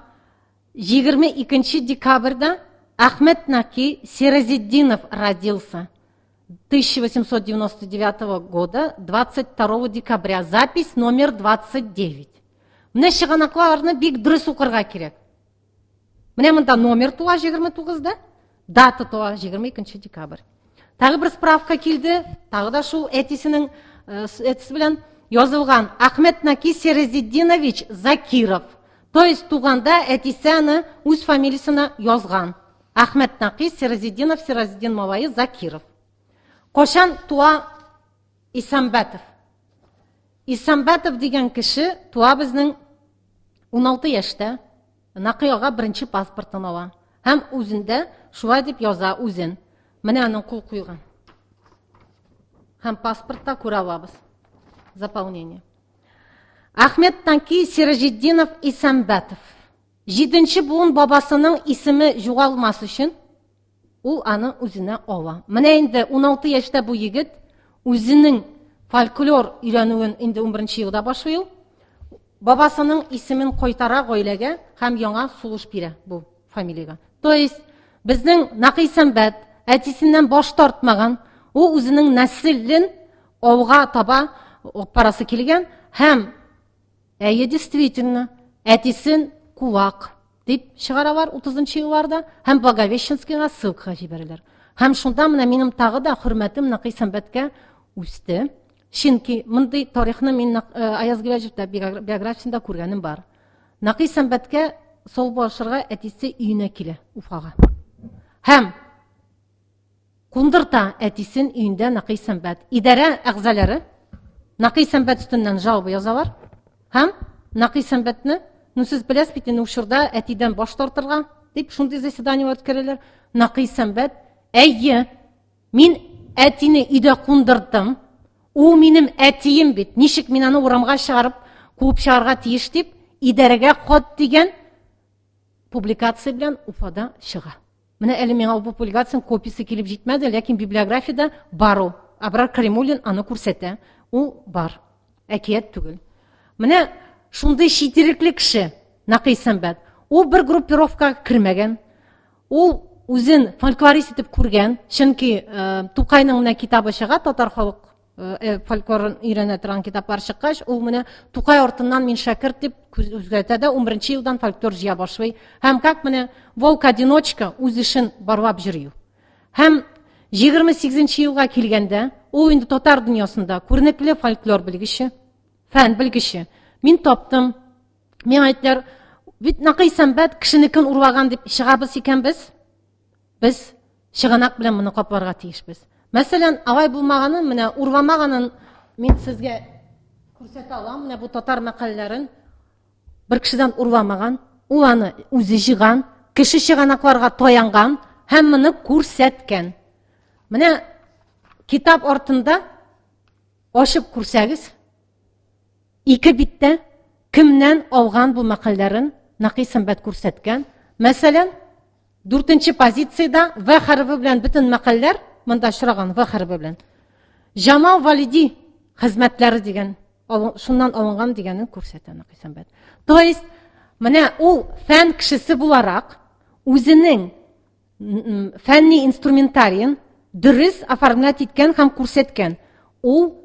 C: 22 декабрьдә Ахмед Наки Сиразетдинов родился 1899 года 22 декабря. Запись номер 29. Менә чыганакларны бик дөрес укырга кирәк. Менә монда номер туа 29-да, дата туа 22 декабрь. Тагы бер справка килде, тагы да шул әтисенең әтисе белән язылган Ахмед Наки Сиразетдинович Закиров. То есть туганда әтисе аны үз фамилиясына язган. Ахмед Наки Сиразетдинов Сиразетдин малайы Закиров. Кошан туа Исәмбәтов. Исәмбәтов дигән кеше туа безнең 16 яшьтә Накыйга беренче паспортын ала. Һәм үзендә шулай дип яза үзен. Менә аның кул куйган. Һәм паспортта күрә алабыз. Заполнение. Ахмед Наки Сиражетдинов Исәмбәтов. 7-нче буын бабасының исеме югалмас өчен ул аны үзенә ала. Менә инде 16 яшьтә бу егет үзенең фольклор өйрәнүен инде 11-нче елда башлый. Бабасының исемен кайтара гаиләгә һәм яңа сулыш бирә бу фамилияга. То есть безнең Нақи Исәмбәт әтисеннән баш тартмаган, ул үзенең нәселен алга таба парасы килгән һәм действительно әтисен кулак дип чыгаралар 30-нчы елларда һәм Благовещенскийга ссылкага җибәрәләр. Һәм шунда менә минем тагы да хөрмәтем Нақи Исәмбәткә үсте. Чөнки мондый тарихны мин Аяз Гиләҗевтә биографиясендә күргәнем бар. Нақи Исәмбәткә сол башырга әтисе өенә килә Уфага. Һәм кундырта әтисен өендә Нақи Исәмбәт. Идарә әгъзалары Нақи Исәмбәт өстеннән жалоба язалар. Һәм Нақи Исәмбәтне сез беләсез бит инде ушырда әтидән баш тартырга дип шундый заседание үткәрәләр. Нақи Исәмбәт, әйе, мин әтине өйдә кундырдым. Ул минем әтием бит. Ничек мин аны урамга чыгарып, куып чыгарга тиеш дип, идарәгә хат дигән публикация белән Уфада чыга. Менә әле миңа бу публикациянең копиясе килеп җитмәде, ләкин библиографиядә бар ул. Абрар Каримуллин аны күрсәтә. Ул бар. Әкият түгел. Менә шундый читирекле кеше Нақи Исәмбәт. Ул бер группировкага кирмәгән. Ул үзен фольклорист итеп күргән, чөнки Тукайның менә китабы чыга, татар халык фольклорын өйрәнә торган китаплар чыккач, ул менә Тукай артыннан мин шәкерт дип үзгәртә дә 11-нче елдан фольклор җыя башлый. Һәм как менә волк-одиночка үз эшен барлап йөри. Һәм 28-нче елга килгәндә, ул инде татар дөньясында күренекле фольклор белгече, фән белгече. Мин таптым. Мен әйтләр, бит Нақи Исәмбәт кешенекен урлаган дип чыгабыз икән без. Без чыганак белән моны капларга тиешбез. Мәсәлән, алай булмаганын, менә урламаганын мин сезгә күрсәтә алам. Менә бу татар мәкаләләрен бер кешедән урламаган, ул аны үзе җыган, кеше чыганакларга таянган һәм моны күрсәткән. Менә китап артында ачып күрсәгез, 2 биттә кемнән алган бу мәкаләләрен Нақи Исәмбәт күрсәткән. Мәсәлән, 4-нче позициядә В хәрефе белән бөтен мәкаләләр монда чыраган В хәрефе белән. Җамал Валиди хезмәтләре дигән, шуннан алынган дигәнен күрсәтә Нақи Исәмбәт. То есть, менә ул фән кешесе буларак үзенең фәнни инструментарийын дөрес оформлять иткән һәм күрсәткән. Ул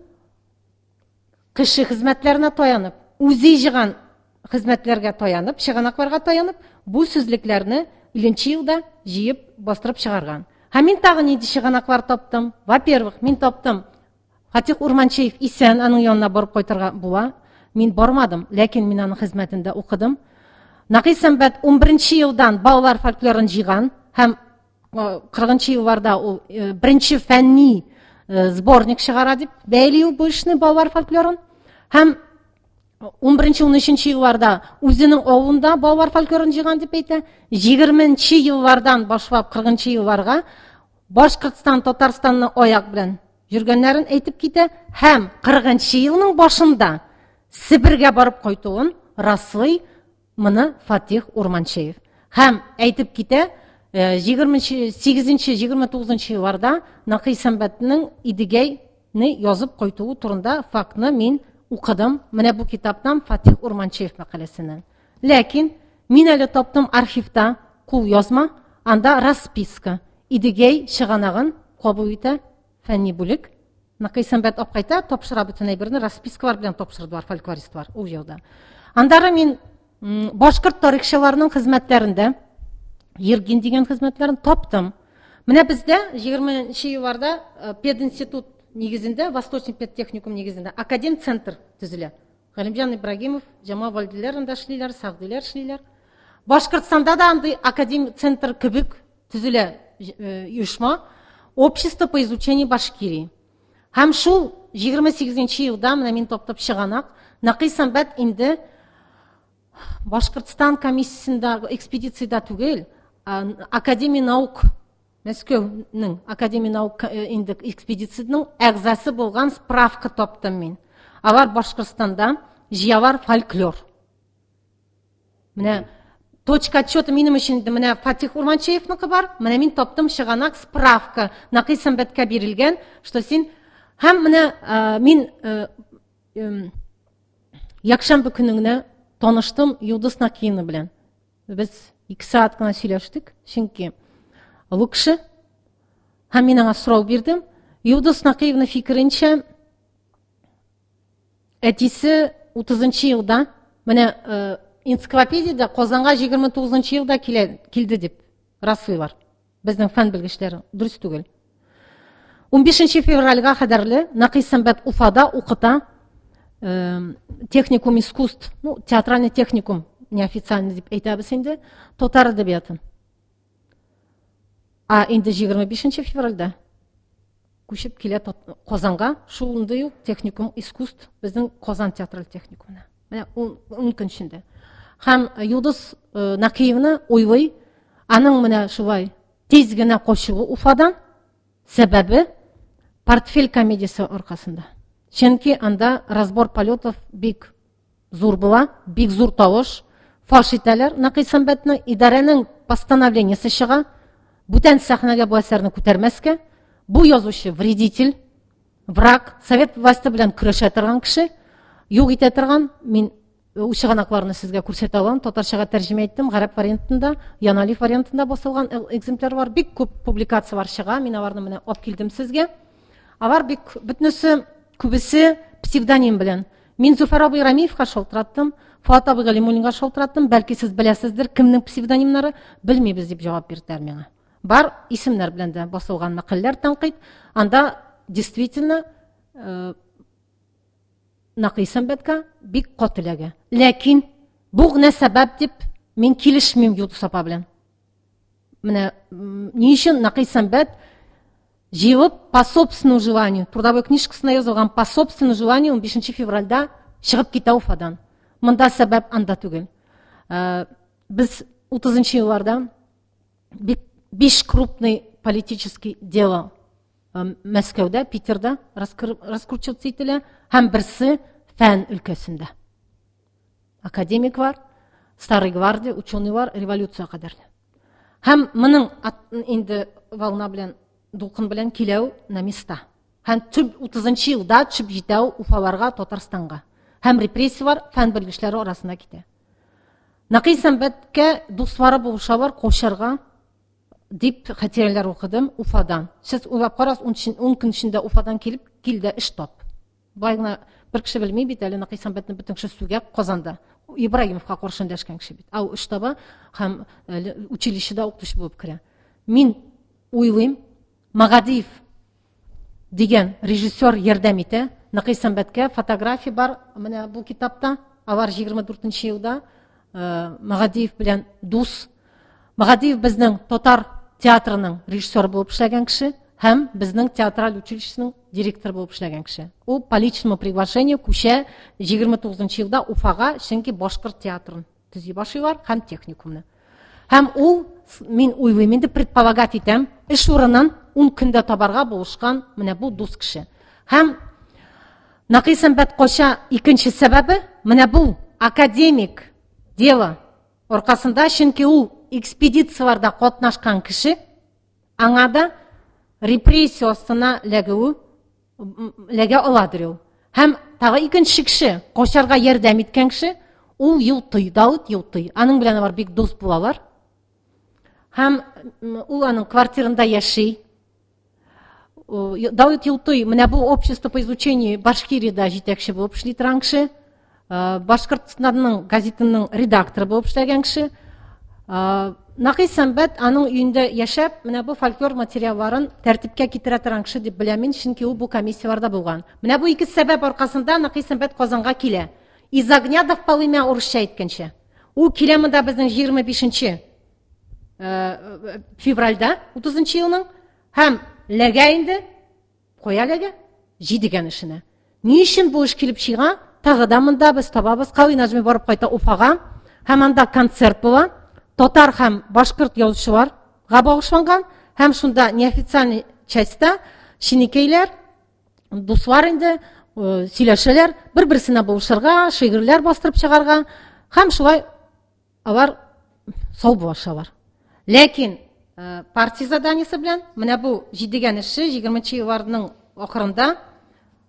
C: кеше хезмәтләренә таянып, үзе җыган хезмәтләргә таянып, чыганакларга таянып, бу сүзлекләрне 50-нче елда җыеп бастырып чыгарган. Һәм мин тагы нинди чыганаклар таптым? Во-первых, мин таптым Фатих Урманчиев исән, аның янына барып кайтырга була. Мин бармадым, ләкин мин аның хезмәтендә укыдым. Нақи Сәмбәт 11 елдан балалар фольклорын жиған, һәм 40 елларда ул беренче фәнни сборник шығара дип бәйлеу бу эшне балалар фольклорын. Һәм 11-13 елларда үзенең авылында балалар фольклорын жиған дип әйтә. 20 еллардан башлап 40 елларга Башкортстан, Татарстанны аяк белән жүргәннәрен әйтеп китә. Һәм 40 елның башында Сибиргә барып кайтуын раслый моны Фатих Урманчеев. Һәм әйтеп китә, 28-29 елларда Нақи Сәмбәтнең Идегәйне язып кайтуы турында фактны мин укыдым. Менә бу китаптан Фатих Урманчеев мәкаләсеннән. Ләкин мин әле таптым архивта кул язма, анда расписка. Идегәй чыганагын кабул итә фәнни бүлек. Нақи Сәмбәт апкайта тапшыра бөтен әйберне распискалар белән тапшырдылар фольклористлар ул елда. Андары мин башкорт тарихчыларының хезмәтләрендә Ергин дигән хезмәтләрен таптым. Менә бездә 20 елларда пединститут нигезендә, Восточный педтехникум нигезендә академ центр төзелә. Галимҗан Ибрагимов, Җамал Валдиләр анда эшлиләр, Сагдиләр эшлиләр. Башкортстанда да андый академ центр кебек төзелә оешма, Общество по изучению Башкирии. Һәм шул 28 елда менә мин таптап чыганак, Нақи Сәмбәт инде Башкортстан комиссиясендә экспедициядә түгел, Академия наук, Мәскәүнең Академия наук инде экспедициясенең әгъзасы булган справка таптым мин. Алар Башкортстанда җыялар фольклор. Менә точка отчета минем өчен менә Фатих Урманчеевныкы бар, менә мин таптым чыганак справка Нақи Сәмбәткә бирелгән, что син һәм менә мин якшәмбе көненә таныштым Юлдыз Накиевна белән. Без 2 саат кына сөйләштек, чөнки ул кеше һәм мин аңа сорау бирдем. Юлдыз Накиевна фикеренчә, әтисе 30 елда менә энциклопедияда Казанга 29 елда килде дип раслыйлар. Безнең фән белгечләре дөрес түгел. 15 февральга кадәрле Нақи Сәмбәт Уфада укыта, техникум искусств, театральный техникум, неофициальный дип әйтәбез инде, татар әдәбиятын. Инде 25 февральда күчеп килә Казанга, шундый ук техникум искусств, безнең Казан театраль техникумына. Менә 10 көн эчендә. Һәм Юлдыз Накиевна уйлый, аның менә шулай тиз генә качуы Уфадан сәбәбе портфель комедиясы аркасында. Чөнки анда разбор полетов бик зур була, бик зур тавыш, фальш итәләр. Нақи Сәмбәтне идарәнең постановлениесе чыга, бүтән сәхнәгә бу әсәрне күтәрмәскә. Бу язучы вредитель, враг, совет власты белән көрәшә торган кеше, юк итә торган. Мин чыганакларны сезгә күрсәтә алам, татарчага тәрҗемә иттем, гарәп вариантында, Яналиф вариантында басылган экземпляр бар, бик күп публикациялар чыга, мин аларны менә алып килдем сезгә. Алар бик бөтнесе күбесе псевдоним белән. Мин Зуфар абый Рамиевка шалтыраттым, Фуат абый Галимуллинга шалтыраттым, бәлки сез беләсездер, кемнең псевдонимнары, белмибез дип җавап бирделәр миңа. Бар исемнәр белән дә басылган мәкаләләр, тәнкыйть. Анда действительно Нақи Сәмбәткә бик катыләгә. Ләкин бу гына сәбәп дип мин килешмим Юлдыз апа белән. Менә ни өчен Нақи Сәмбәт җыелып по собственному желанию, трудовой книжкасына язылган по собственному желанию 15 февральда чыгып китә Уфадан. Монда сәбәп анда түгел. Без 30 елларда бик 5 крупный политический дело Мәскәүдә, Питерда раскручиваться ителә, һәм берсе фән өлкәсендә. Академик бар, Старый гвардия, ученый бар, революция кадәрле. Һәм моның инде волна белән, дулкын белән киләү на места. Һәм 30 елда чып җитәү Уфаларга, Татарстанга. Һәм репрессиялар фән белгечләре арасында китә. Нақи Сәмбәткә дуслары булышалар кошарга дип хатирәләр укыдым Уфадан. Сез уйлап карас, 10 көн эчендә Уфадан килде эш тап. Байгына бер кеше белми бит, әле Нақи Сәмбәтне бөтен кеше сүгә Казанда. Ибраһимовка каршы эшләшкән кеше бит. Ау эш таба һәм училищеда укытучы булып керә. Мин уйлыйм, Магадиев дигән режиссер ярдәм итә. Нақи Сәмбәткә фотография бар, менә бу китапта, алар 24 елда Магадиев белән дус. Магадиев безнең татар театрының режиссеры булып эшләгән кеше һәм безнең театраль училищеның директоры булып эшләгән кеше. Ул по личному приглашению күчә 29 елда Уфага, чөнки башкорт театрын төзи башлыйлар һәм техникумны. Һәм ул, мин уйлыйм, инде предполагать итәм, эш урынын 10 көндә табарга булышкан менә бу дус кеше. Һәм Накый Сәмбәт кача икенче сәбәбе менә бу академик дело аркасында, чөнки ул экспедицияларда катнашкан кеше, аңада репрессия астына ләгә аладыр ул. Һәм тагы икенче кеше, качарга ярдәм иткән кеше, ул Елтый, Давыт Елтый. Аның белән алар бик дус булалар. Һәм ул аның квартирында яши. Давыт Елтый менә бу общество по изучению Башкирияда җитәкче булып эшли торган кеше, Башкортстанның газетының редакторы булып эшләгән кеше. Накый Сәмбәт аның өендә яшәп, менә бу фольклор материалларын тәртипкә китерә торган кеше дип беләм мин, чөнки ул бу комиссияларда булган. Менә бу ике сәбәп аркасында Накый Сәмбәт Казанга килә. Из огня до полымя урысча әйткәнчә. Ул килә монда безнең 25 февральдә 30 елның һәм ләгә инде куя ләгә җидегән эшенә. Ни өчен бу эш килеп чыга? Тагы да монда без табабыз, Кавый Нәҗми барып кайта Уфага, һәм анда концерт була. Татар һәм башкорт язучыларга багышланган, һәм шунда неофициальный частьта шиникейләр, дуслар инде сөйләшәләр, бер-берсенә булышырга, шигырьләр бастырып чыгарга, һәм шулай алар сау булашалар. Ләкин партия заданиесе белән менә бу җидегән эше 20 елларның ахырында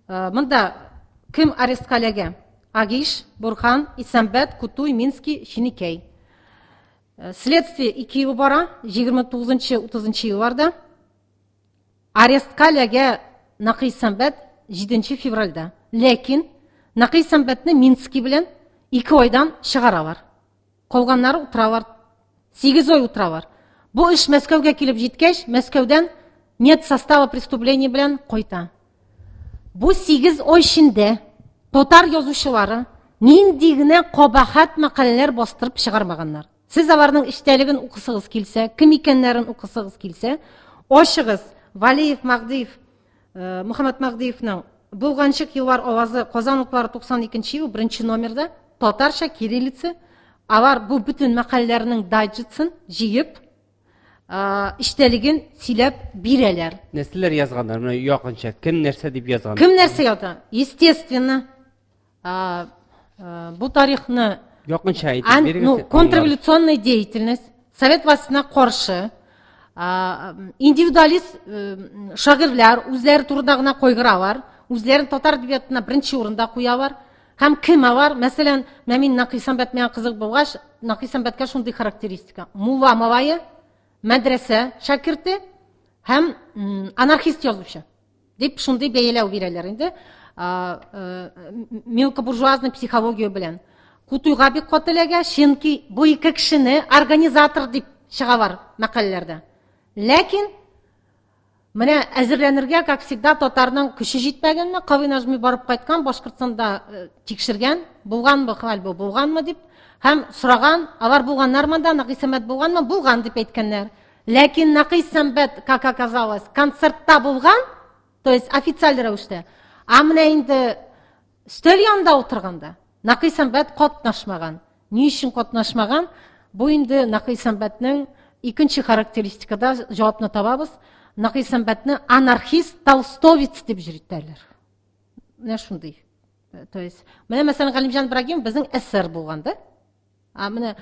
C: монда кем арестка ләгә? Агиш, Бурхан, Исәмбәт, Кутуй, Минский, Шиникей. Следствие 2 ел бара, 29-30 елларда. Арестка ләгә Накый Сәмбәт 7 февральда. Ләкин Накый Сәмбәтне Минский белән 2 айдан чыгаралар. Калганнары утыралар. 8 ай утыралар. Бу эш Мәскәүгә килеп җиткәч, Мәскәүдән нет состава преступления белән кайта. Бу 8 ай эчендә татар язучылары нинди генә кабахат мәкаләләр бастырып чыгармаганнар. Сез аларның эчтәлеген укысыгыз килсә, кем икәннәрен укысыгыз килсә, ачыгыз. Валиев, Магдиев, Мөхәммәд Магдиевның булганчык еллар авазы Казан утлары 92 ел 1 номерда татарча кириллица, алар бу бүтән мәкаләләрнең дайджетсын җыеп, эчтәлеген сөйләп бирәләр.
B: Нәрсәләр язганнар? Менә якынча кем нәрсә дип язган?
C: Кем нәрсә яза? Естественно, бу тарихны
B: якынча әйтеп бирегез.
C: Контрреволюционная деятельность, Совет властына каршы, индивидуалист шагыйрьләр үзләре турында гына кайгыралар, үзләрен татар әдәбиятына беренче урында куялар. Һәм кем алар? Мәсәлән, мин Накый Сәмбәт миңа кызык булгач, Накый Сәмбәткә шундый характеристика. Мулла малае, мәдрәсә шәкерте һәм анархист язучы. Дип шундый бәяләү бирәләр инде. Мелкобуржуазный психология белән. Кутуйга бик катыләгә, чөнки бу ике кешене организатор дип чыгалар мәкаләләрдә. Ләкин менә әзерләнергә, как всегда, татарның көче җитмәгәнме, Кавый Нәҗми барып кайткан, Башкортстанда тикшергән, булганмы хәл бу, булганмы дип, һәм сораган, алар булганнармы да, Накый Сәмбәт булганмы, булган дип әйткәннәр. Ләкин Накый Сәмбәт, как оказалось, концертта булган, то есть официаль рәвештә. Менә инде стөл янында утырганда Накый Сәмбәт катнашмаган. Ни өчен катнашмаган? Бу инде Накый Сәмбәтнең икенче характеристикада җавапны табабыз. Накый Сәмбәтне анархист, толстовец дип җиретәләр. Менә шундый. То есть, менә мәсәлән Галимҗан Ибрагимов безнең эсэр булган да? Менә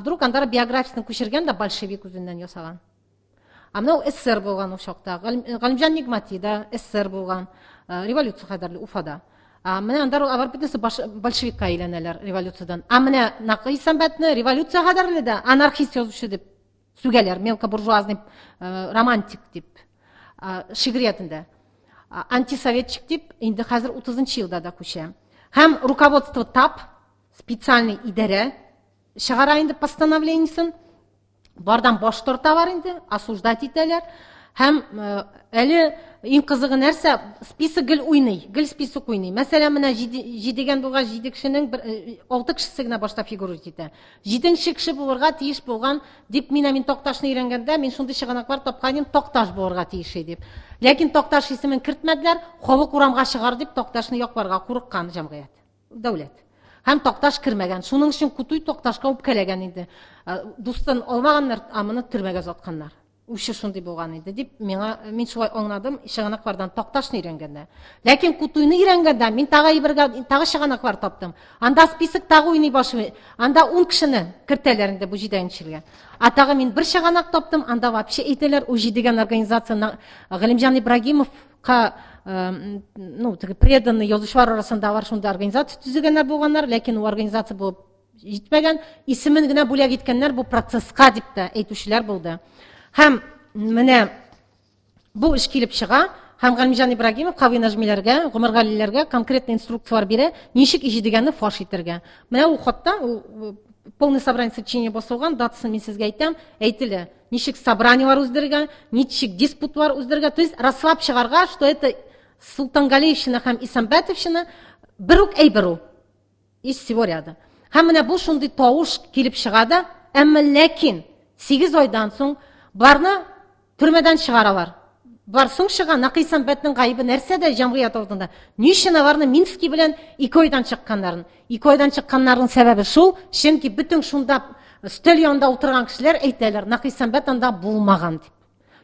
C: вдруг андары биографиясын күчергән да большевик үзеннән ясаган. Менә эсэр булган ул чакта. Галимҗан Нигъмати да эсэр булган. Революция хәдәрле Уфада. Менә андары алар бөтенесе большевикка әйләнәләр революциядан. Менә Накый Сәмбәтне революция хәдәрле дә анархист язучы дип сүгәләр, мелкобуржуазный романтик дип шигъриятендә. Антисоветчик дип инде хәзер 30 елда да күчә. Һәм руководство ТАП, специальный идарә чыгара инде постановлениесен, бардан баш тарталар инде, осуждать итәләр. Һәм әле иң кызыгы нәрсә, список гел уйный, гел список уйный. Мәсәлән, менә 7 дигән булган 7 кешенең 6 кешесе генә башта фигурирует итә. 7нче кеше булырга тиеш булган дип мин Токташны өйрәнгәндә, мин шундый чыганаклар тапкан идем, Токташ булырга тиеш дип. Ләкин Токташ исемен кертмәделәр, халык урамга чыгар дип Токташны якларга курыккан җәмгыять, дәүләт. Һәм Токташ кирмәгән. Шуның өчен Кутуй Токташка үпкәләгән иде. Дустын алмаганнар, амыны төрмәгә затканнар. Үше шундый булган иде дип мин шулай аңладым чыганаклардан Токташны өйрәнгәндә. Ләкин Кутуйны өйрәнгәндә мин тагы чыганаклар таптым. Анда список тагы уйный башлый. Анда 10 кешене кертәләр инде бу 7нче елга. Тагы мин бер чыганак таптым. Анда вообще әйтәләр, у 7 дигән организацияны Галимҗан Ибрагимовка преданный язучылар арасында бар шундай организация төзегәннәр булганнар, ләкин ул организация булып җитмәгән, исемен генә бүләк иткәннәр, бу процесска дип тә әйтүчеләр булды. Һәм менә бу эш килеп чыга, һәм Галимҗан Ибрагимов кавый нәҗмиләргә, Гомергалиләргә конкретный инструкциялар бирә, ничек ижидегәнне фаш итәргә. Менә ул хатта, полный собрание сочинение басылган, датасын мин сезгә әйтәм, әйтелә, ничек собраниелар үздергән, ничек диспутлар үздергән, то есть раслап чыгарга, что это Султангалиевщина һәм Исәнбәтовщина бер үк әйбер из всего ряда. Һәм менә бу шундый тавыш килеп чыга да, әмма ләкин 8 айдан соң барны төрмәдән чыгаралар. Бар соң чыга, Нақи Исәнбәтнең гаибе нәрсәдә җәмгыять алдында? Ничек аларны Минский белән 2 айдан чыкканнарын? 2 айдан чыкканнарның сәбәбе шул, чөнки бүтән шунда стөл янында утырган кешеләр әйтәләр, Нақи Исәнбәт анда булмаган дип.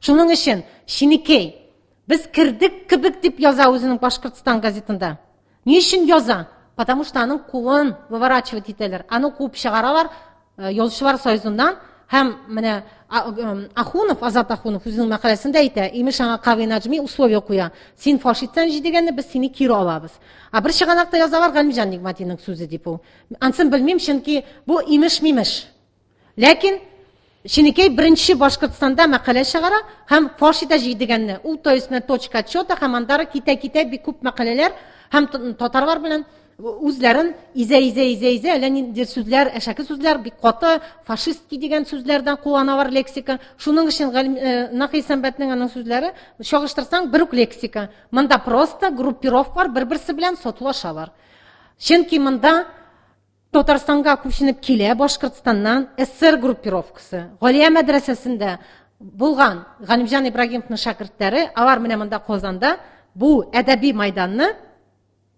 C: Шуның өчен Шинекей biz kirdik kibik дип яза үзенең Башкортстан газетында. Ни өчен яза? Потому что аның кулын выворачивать итәләр. Аны куып чыгаралар Язучылар союзыннан. Һәм менә Ахунов, Азат Ахунов үзенең мәкаләсендә әйтә, имеш аңа Кавый Наҗми условие куя. Син фашистан җидегәнне без сине кире алабыз. Бер чыганакта язалар Галимҗан Нигъмәтинең сүзе дип ул. Ансын белмим, чөнки бу имеш-мимеш. Ләкин Шинекей беренче Башкортстанда мәкалә чыгара һәм фашиста җидегәнне. Ул то есть точка отчета һәм андары китә бик күп мәкаләләр һәм татарлар белән үзләрен изә, әллә нинди сүзләр, әшәке сүзләр, бик каты, фашистки дигән сүзләрдән кулланалар лексика. Шуның өчен Нақи Исәнбәтнең аның сүзләре чагыштырсаң бер үк лексика. Монда просто группировкалар бер-берсе белән сатлашалар. Чөнки монда Татарстанга күченеп килә Башкортстаннан ССР группировкасы. Галия мәдрәсәсендә булган Галимҗан Ибрагимовның шәкертләре, алар менә монда Казанда бу әдәби майданны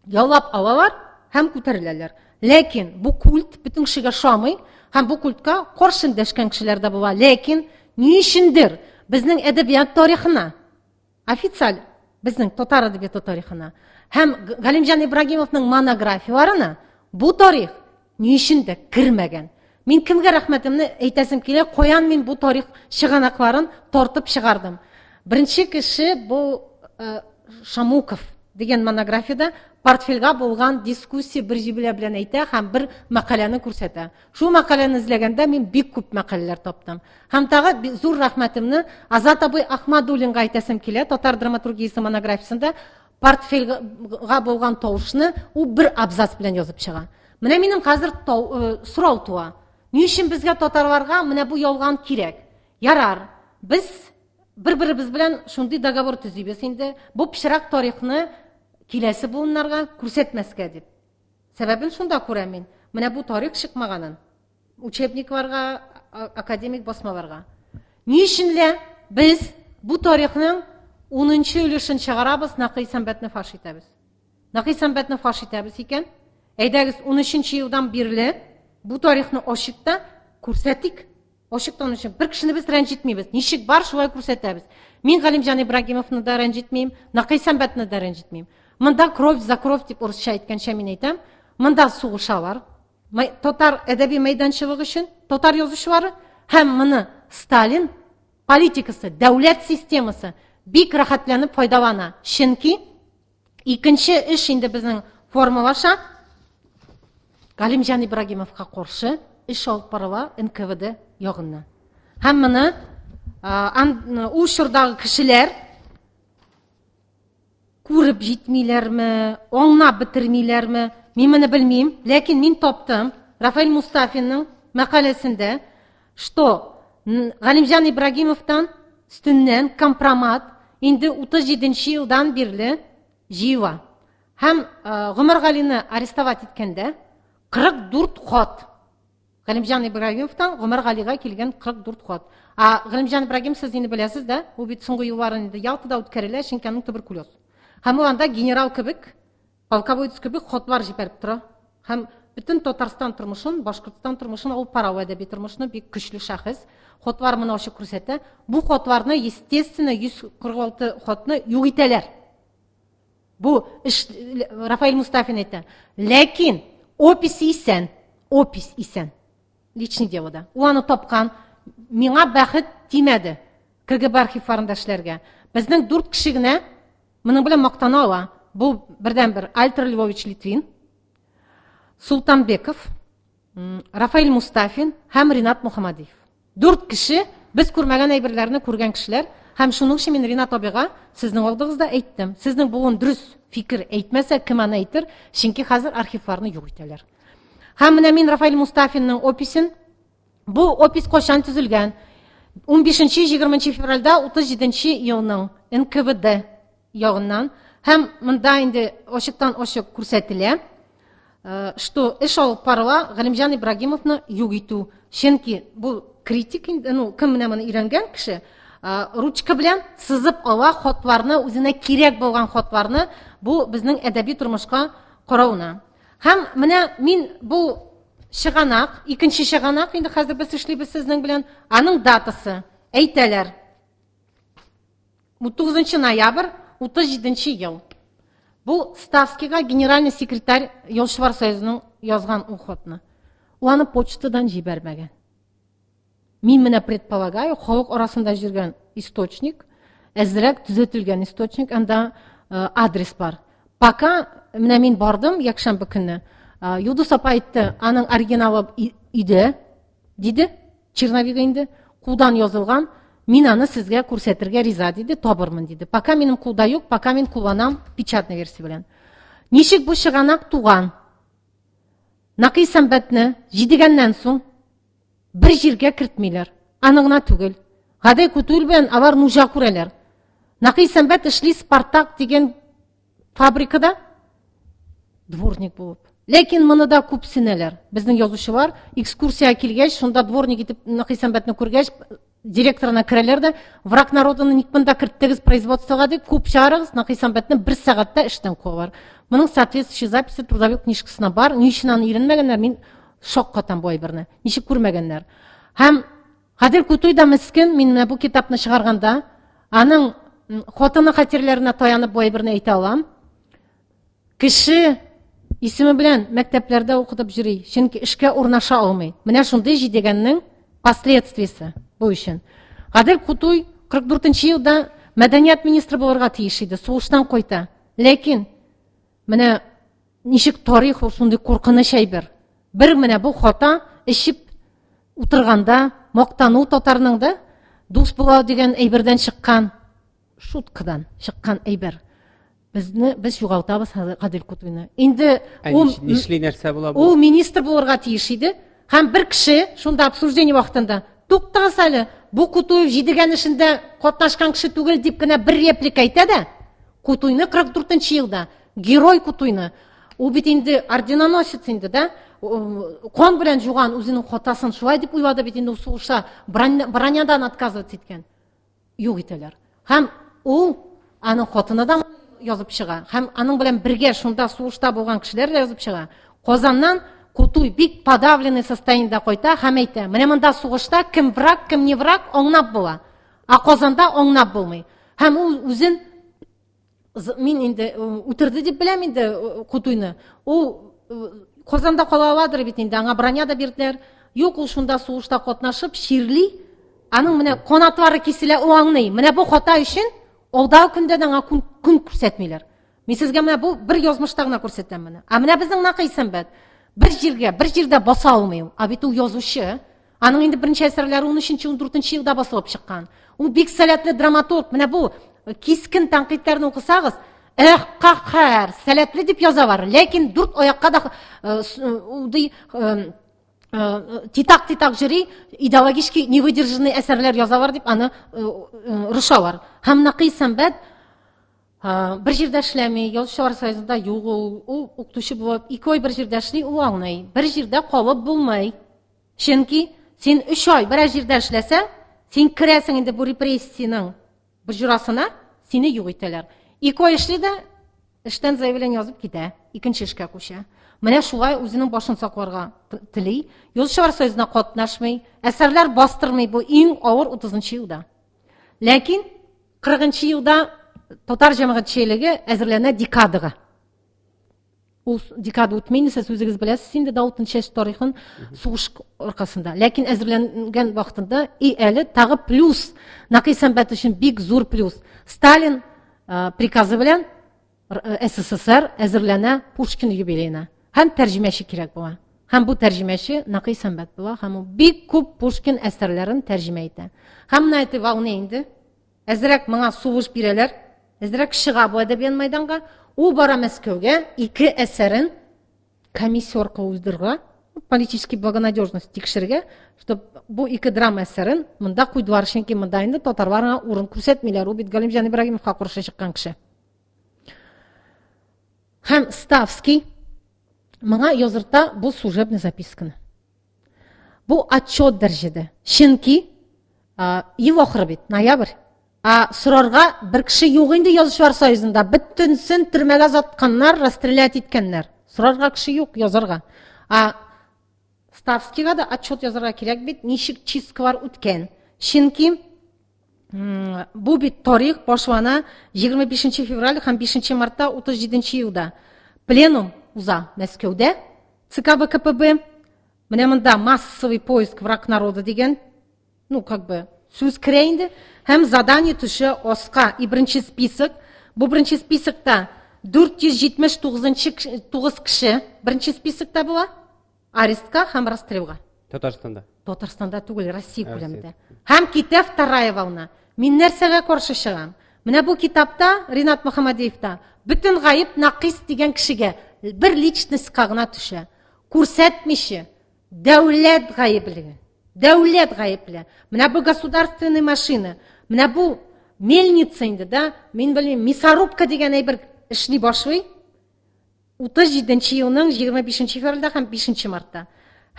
C: яллап алалар һәм күтәреләләр. Ләкин бу культ бүтән кешегә шамый һәм бу культка каршы дәшкән кешеләр дә була. Ләкин ни өчендер безнең әдәбият тарихына, официаль безнең татар әдәбияты тарихына һәм Галимҗан Ибрагимовның монографияларына бу тарих ни өчен дә кирмәгән. Мин кемгә рәхмәтемне әйтәсем килә, каян мин бу тарих чыганакларын тартып чыгардым. Беренче кеше бу Шамуков дигән монографиядә портфельгә булган дискуссия бер җибелә белән әйтә һәм бер мәкаләне күрсәтә. Шул мәкаләне эзләгәндә мин бик күп мәкаләләр таптым. Һәм тагы зур рәхмәтемне Азат абый Ахмадуллинга әйтәсем килә, татар драматургиясе монографиясендә портфельгә булган тавышны ул бер абзац белән язып чыга. Менә минем хәзер сорау туа. Ни өчен безгә татарларга менә бу ялган кирәк? Ярар, без бер-беребез белән шундый договор төзибез инде, бу пичрак тарихны киләсе буыннарга күрсәтмәскә дип. Сәбәбен шунда күрәм мин. Менә бу тарих чыкмаганын. Учебникларга, академик басмаларга. Ни өчен без бу тарихның 10нчы өлешен чыгарабыз, Нақи Исәнбәтне фаш итәбез. Нақи Исәнбәтне фаш итәбез икән. Әйдәгез 13нчы елдан бирле бу тарихны ачыкта күрсәтик. Ачыктан өчен бер кешене без рәнҗитмибез. Ничек бар шулай күрсәтәбез. Мин Галимҗан Ибрагимовны да рәнҗитмим, Нақи Исәнбәтне да рәнҗитмим. Монда кровь за кровь дип урысча әйткәнчә мин әйтәм. Монда сугышалар. Татар әдәби мәйданчылыгы өчен, татар язучылары һәм моны Сталин политикасы, дәүләт системасы бик рәхәтләнеп файдалана. Чөнки икенче эш инде безнең формалаша Галимҗан Ибрагимовка каршы эш алып барыла НКВД ягыннан. Һәм моны ул чордагы кешеләр күреп җитмиләрме, аңлап бетермиләрме, мин моны белмим, ләкин мин таптым Рафаэль Мустафинның мәкаләсендә, что Галимҗан Ибрагимовтан üstünden компромат инде 37 yıldan birli жива. Hem Гомергалини арестовать etkende 44 хат. Галимжан Ибрагимовтан Гомергалига келген 44 хат. Галимжан Ибрагим сіз енді білесіз да, ол бит соңғы елларын енді Ялтада өткеріле, Шенкеннің туберкулез. Hem o anda general kibik, полководец kibik xotlar jiperip tura. Hem bütün Tatarstan turmuşun, Başkırtistan turmuşun, o parava edebi turmuşun bir güçlü şahıs. Xotlar mına oşu kursete. Bu xotlarını, естественно, 146 xotını yok iteler. Bu, Rafael Mustafin etti. Lakin, opis isen, личный делода. O anı topkan, миңа бәхет тимәді. КГБ архивларында эшләргә. Безнең 4 кеше генә, моның белән мактана ала. Бу бердән-бер Альтер Львович Литвин, Султанбеков, Рафаэль Мустафин һәм Ринат Мухаммадиев. 4 кеше без күрмәгән әйберләрне күргән кешеләр. Һәм шуның өчен мин Ринат абыйга сезнең алдыгызда әйттем. Сезнең булган дөрес фикер әйтмәсә, кем аны әйтер? Чөнки хәзер архивларны юк итәләр. Һәм менә мин Рафаэль Мустафинның описен, бу опис кайчан төзелгән? 15-20 февральдә 37 елның НКВД ягыннан һәм монда инде ачыктан-ачык күрсәтелә, что эш алып барыла Галимҗан Ибрагимовны юк итү. Чөнки бу критик инде, кем менә моны өйрәнгән кеше, ручка белән сызып ала хатларны, үзенә кирәк булган хатларны, бу безнең әдәби тормышка карауна. Һәм менә мин бу чыганак, икенче чыганак, инде хәзер без эшлибез сезнең белән, аның датасы әйтәләр. 9 ноябрь 37 ел. Бу Ставскийга генеральный секретарь Ялчылар союзының язган хатны. У аны почтадан җибәрмәгән. Мин менә предполагаю, халык арасында жүргән источник, әзрәк төзәтелгән источник, анда адрес бар. Пока менә мин бардым якшәмбе көнне. Юлдыз апа әйтте, аның оригиналы иде, диде, черновигі инде, кулдан язылган, мин аны сезгә күрсәтергә риза диде, табырмын диде. Пока минем кулда юк, пока мин кулланам печатный версия белән. Ничек бу чыганак туган? Накый Сәмбәтне җидегәннән соң бер җиргә кертмиләр. Аны гына түгел. Гадәй Күтүл белән алар нужа күрәләр. Накый Сәмбәт эшли Спартак дигән фабрикада дворник булып. Ләкин моны да күп сенәләр. Безнең язучылар экскурсия килгәч, шунда дворник итеп Накый Сәмбәтне күргәч, директорына керәләр дә, враг народыны ник монда керттегез производствога дип, күп чыгарыгыз, Накый Сәмбәтне 1 сәгатьтә эштән куалар. Моның соответствующий записи трудовик книжкасына бар. Ни өчен аны өйрәнмәгәннәр, мин шок катам бу әйберне. Ничек күрмәгәннәр. Һәм Гадел Күтүй да мескен, мин менә бу китапны чыгарганда, аның хатыны хатерләренә таянып бу әйберне әйтә алам. Кеше исеме белән мәктәпләрдә укытып йөри, чөнки эшкә урнаша алмый. Менә шундый җидегәннең последствиесе бу өчен. Гадел Күтүй 44 елда мәдәният министры булырга тиеш иде, сугыштан кайта. Ләкин менә ничек тарих шундый куркыныч әйбер. Бер менә бу хата ишеп утырганда мактану татарның да дус була дигән әйбердән чыккан, шуткадан чыккан әйбер. Без югалтабыз Гадел Күтүйне. Инде
B: нишли нәрсә була бу?
C: Ул министр булырга тиеш иде. Һәм бер кеше шунда обсуждение вакытында туктагыз әле, бу Күтүев җидегән эшендә катнашкан кеше түгел дип кенә бер реплика әйтә дә, Күтүйне 44 елда герой Күтүйне. Ул бит инде орденоносец инде да, кан белән жуган үзенең хатасын шулай дип уйлады бит инде, сугышта бронядан отказывать иткән. Юк итәләр. Һәм ул аның хатыны да язып чыга. Һәм аның белән бергә шунда сугышта булган кешеләр дә язып чыга. Казаннан Күтүй бик подавленный состояниедә кайта һәм әйтә, менә монда сугышта кем враг, кем не враг аңлап була. Казанда аңлап булмый. Һәм ул үзен мин инде үтерде дип беләм инде Күтүйне. Ул Казанда кала аладыр бит инде, аңа броня да бирделәр. Юк, ул шунда сугышта катнашып, ширли, аның менә канатлары киселә, ул аңлый. Менә бу хата өчен алда көндә аңа күн күрсәтмиләр. Мин сезгә менә бу бер язмышта гына күрсәтәм менә. Менә безнең Накый Сәмбәт бер җирдә баса алмый. Бит ул язучы. Аның инде беренче әсәрләре 13-14 елда басылып чыккан. Ул бик сәләтле драматург. Менә бу кискен тәнкыйтьләрне укысагыз, каһәр, сәләтле дип язалар. Ләкин 4 аякка да титак жүрі, идеологически невыдержанный әсәрләр яза бар дип, аны рыша бар. Һәм Нақый Сәмбәт бір жердә эшләмей, Язучылар союзында юк, ул укытучы булып, 2 ай бір жердә эшли, ул аңлый. Бір жердә калып булмай. Чөнки сен 3 ай бір жердә эшләсәң, сен керәсең инде бу репрессияның буҗрасына, сине юк итәләр. 2 ай эшли дә, эштән заявление язып китә, икенче эшкә күчә. Менә шулай үзенең башын сакларга тели, Язучылар союзына катнашмый, әсәрләр бастырмый, бу иң авыр 30-нчы елда. Ләкин 40-нчы елда татар җәмәгатьчелеге әзерләнә декадага. Ул декада үтмәй, сез үзегез беләсез инде Давытның чәч тарихын сугыш аркасында. Ләкин әзерләнгән вакытында әле тагы плюс, Нақый Сәмбәт өчен бик зур плюс. Сталин приказы белән СССР әзерләнә Пушкин юбилеена. Һәм тәрҗемәче кирәк була. Һәм бу тәрҗемәче Нақый Сәмбәт була, һәм ул бик күп Пушкин әсәрләрен тәрҗемә итә. Һәм менә әйтеп алны инде. Әзрәк моңа сугыш бирәләр. Әзрәк чыга бу әдәбият мәйданга. Ул бара Мәскәүгә 2 әсәрен комиссия аркылы уздырга, политический благонадежность тикшергә, чтобы бу 2 драма әсәрен монда куйдылар, чөнки монда инде татарларга урын күрсәтмиләр. Ул бит Галимҗан Ибраһимовка каршы чыккан кеше. Һәм Ставский моңа язырта бу служебный записканы. Бу отчет дәрҗәдә. Чөнки ел ахыры бит, ноябрь. Сорарга бір кеше юк инде Язучылар союзында. Бөтенсен төрмәгә затканнар, расстрелять иткәннәр. Сорарга кеше юк язарга. Ставскийга да отчет язарга кирәк бит, ничек чисткалар үткән. Чөнки бу бит тарих башлана 25 февраль һәм 5 мартта 37 елда. Пленум уза Мәскәүдә, ЦК ВКПБ. Менә монда массовый поиск враг народа дигән, сүз керә инде. Һәм задание төшә аска и беренче список. Бу беренче списокта 479 кеше беренче списокта була. Арестка һәм расстрелга.
B: Татарстанда.
C: Татарстанда түгел, Россия күләмендә. Һәм китә вторая волна. Мин нәрсәгә каршы чыгам? Менә бу китапта Ринат Мөхәммәдиевта бөтен гаип Нақис дигән кешегә бер личностька гына төшә. Күрсәтмичә дәүләт гаиплеге. Дәүләт гаипле. Менә бу государственная машина. Менә бу мельница инде, да? Мин белмим, мясорубка дигән әйбер эшли башлый. 37 елның 25 февральдә һәм 5 мартта.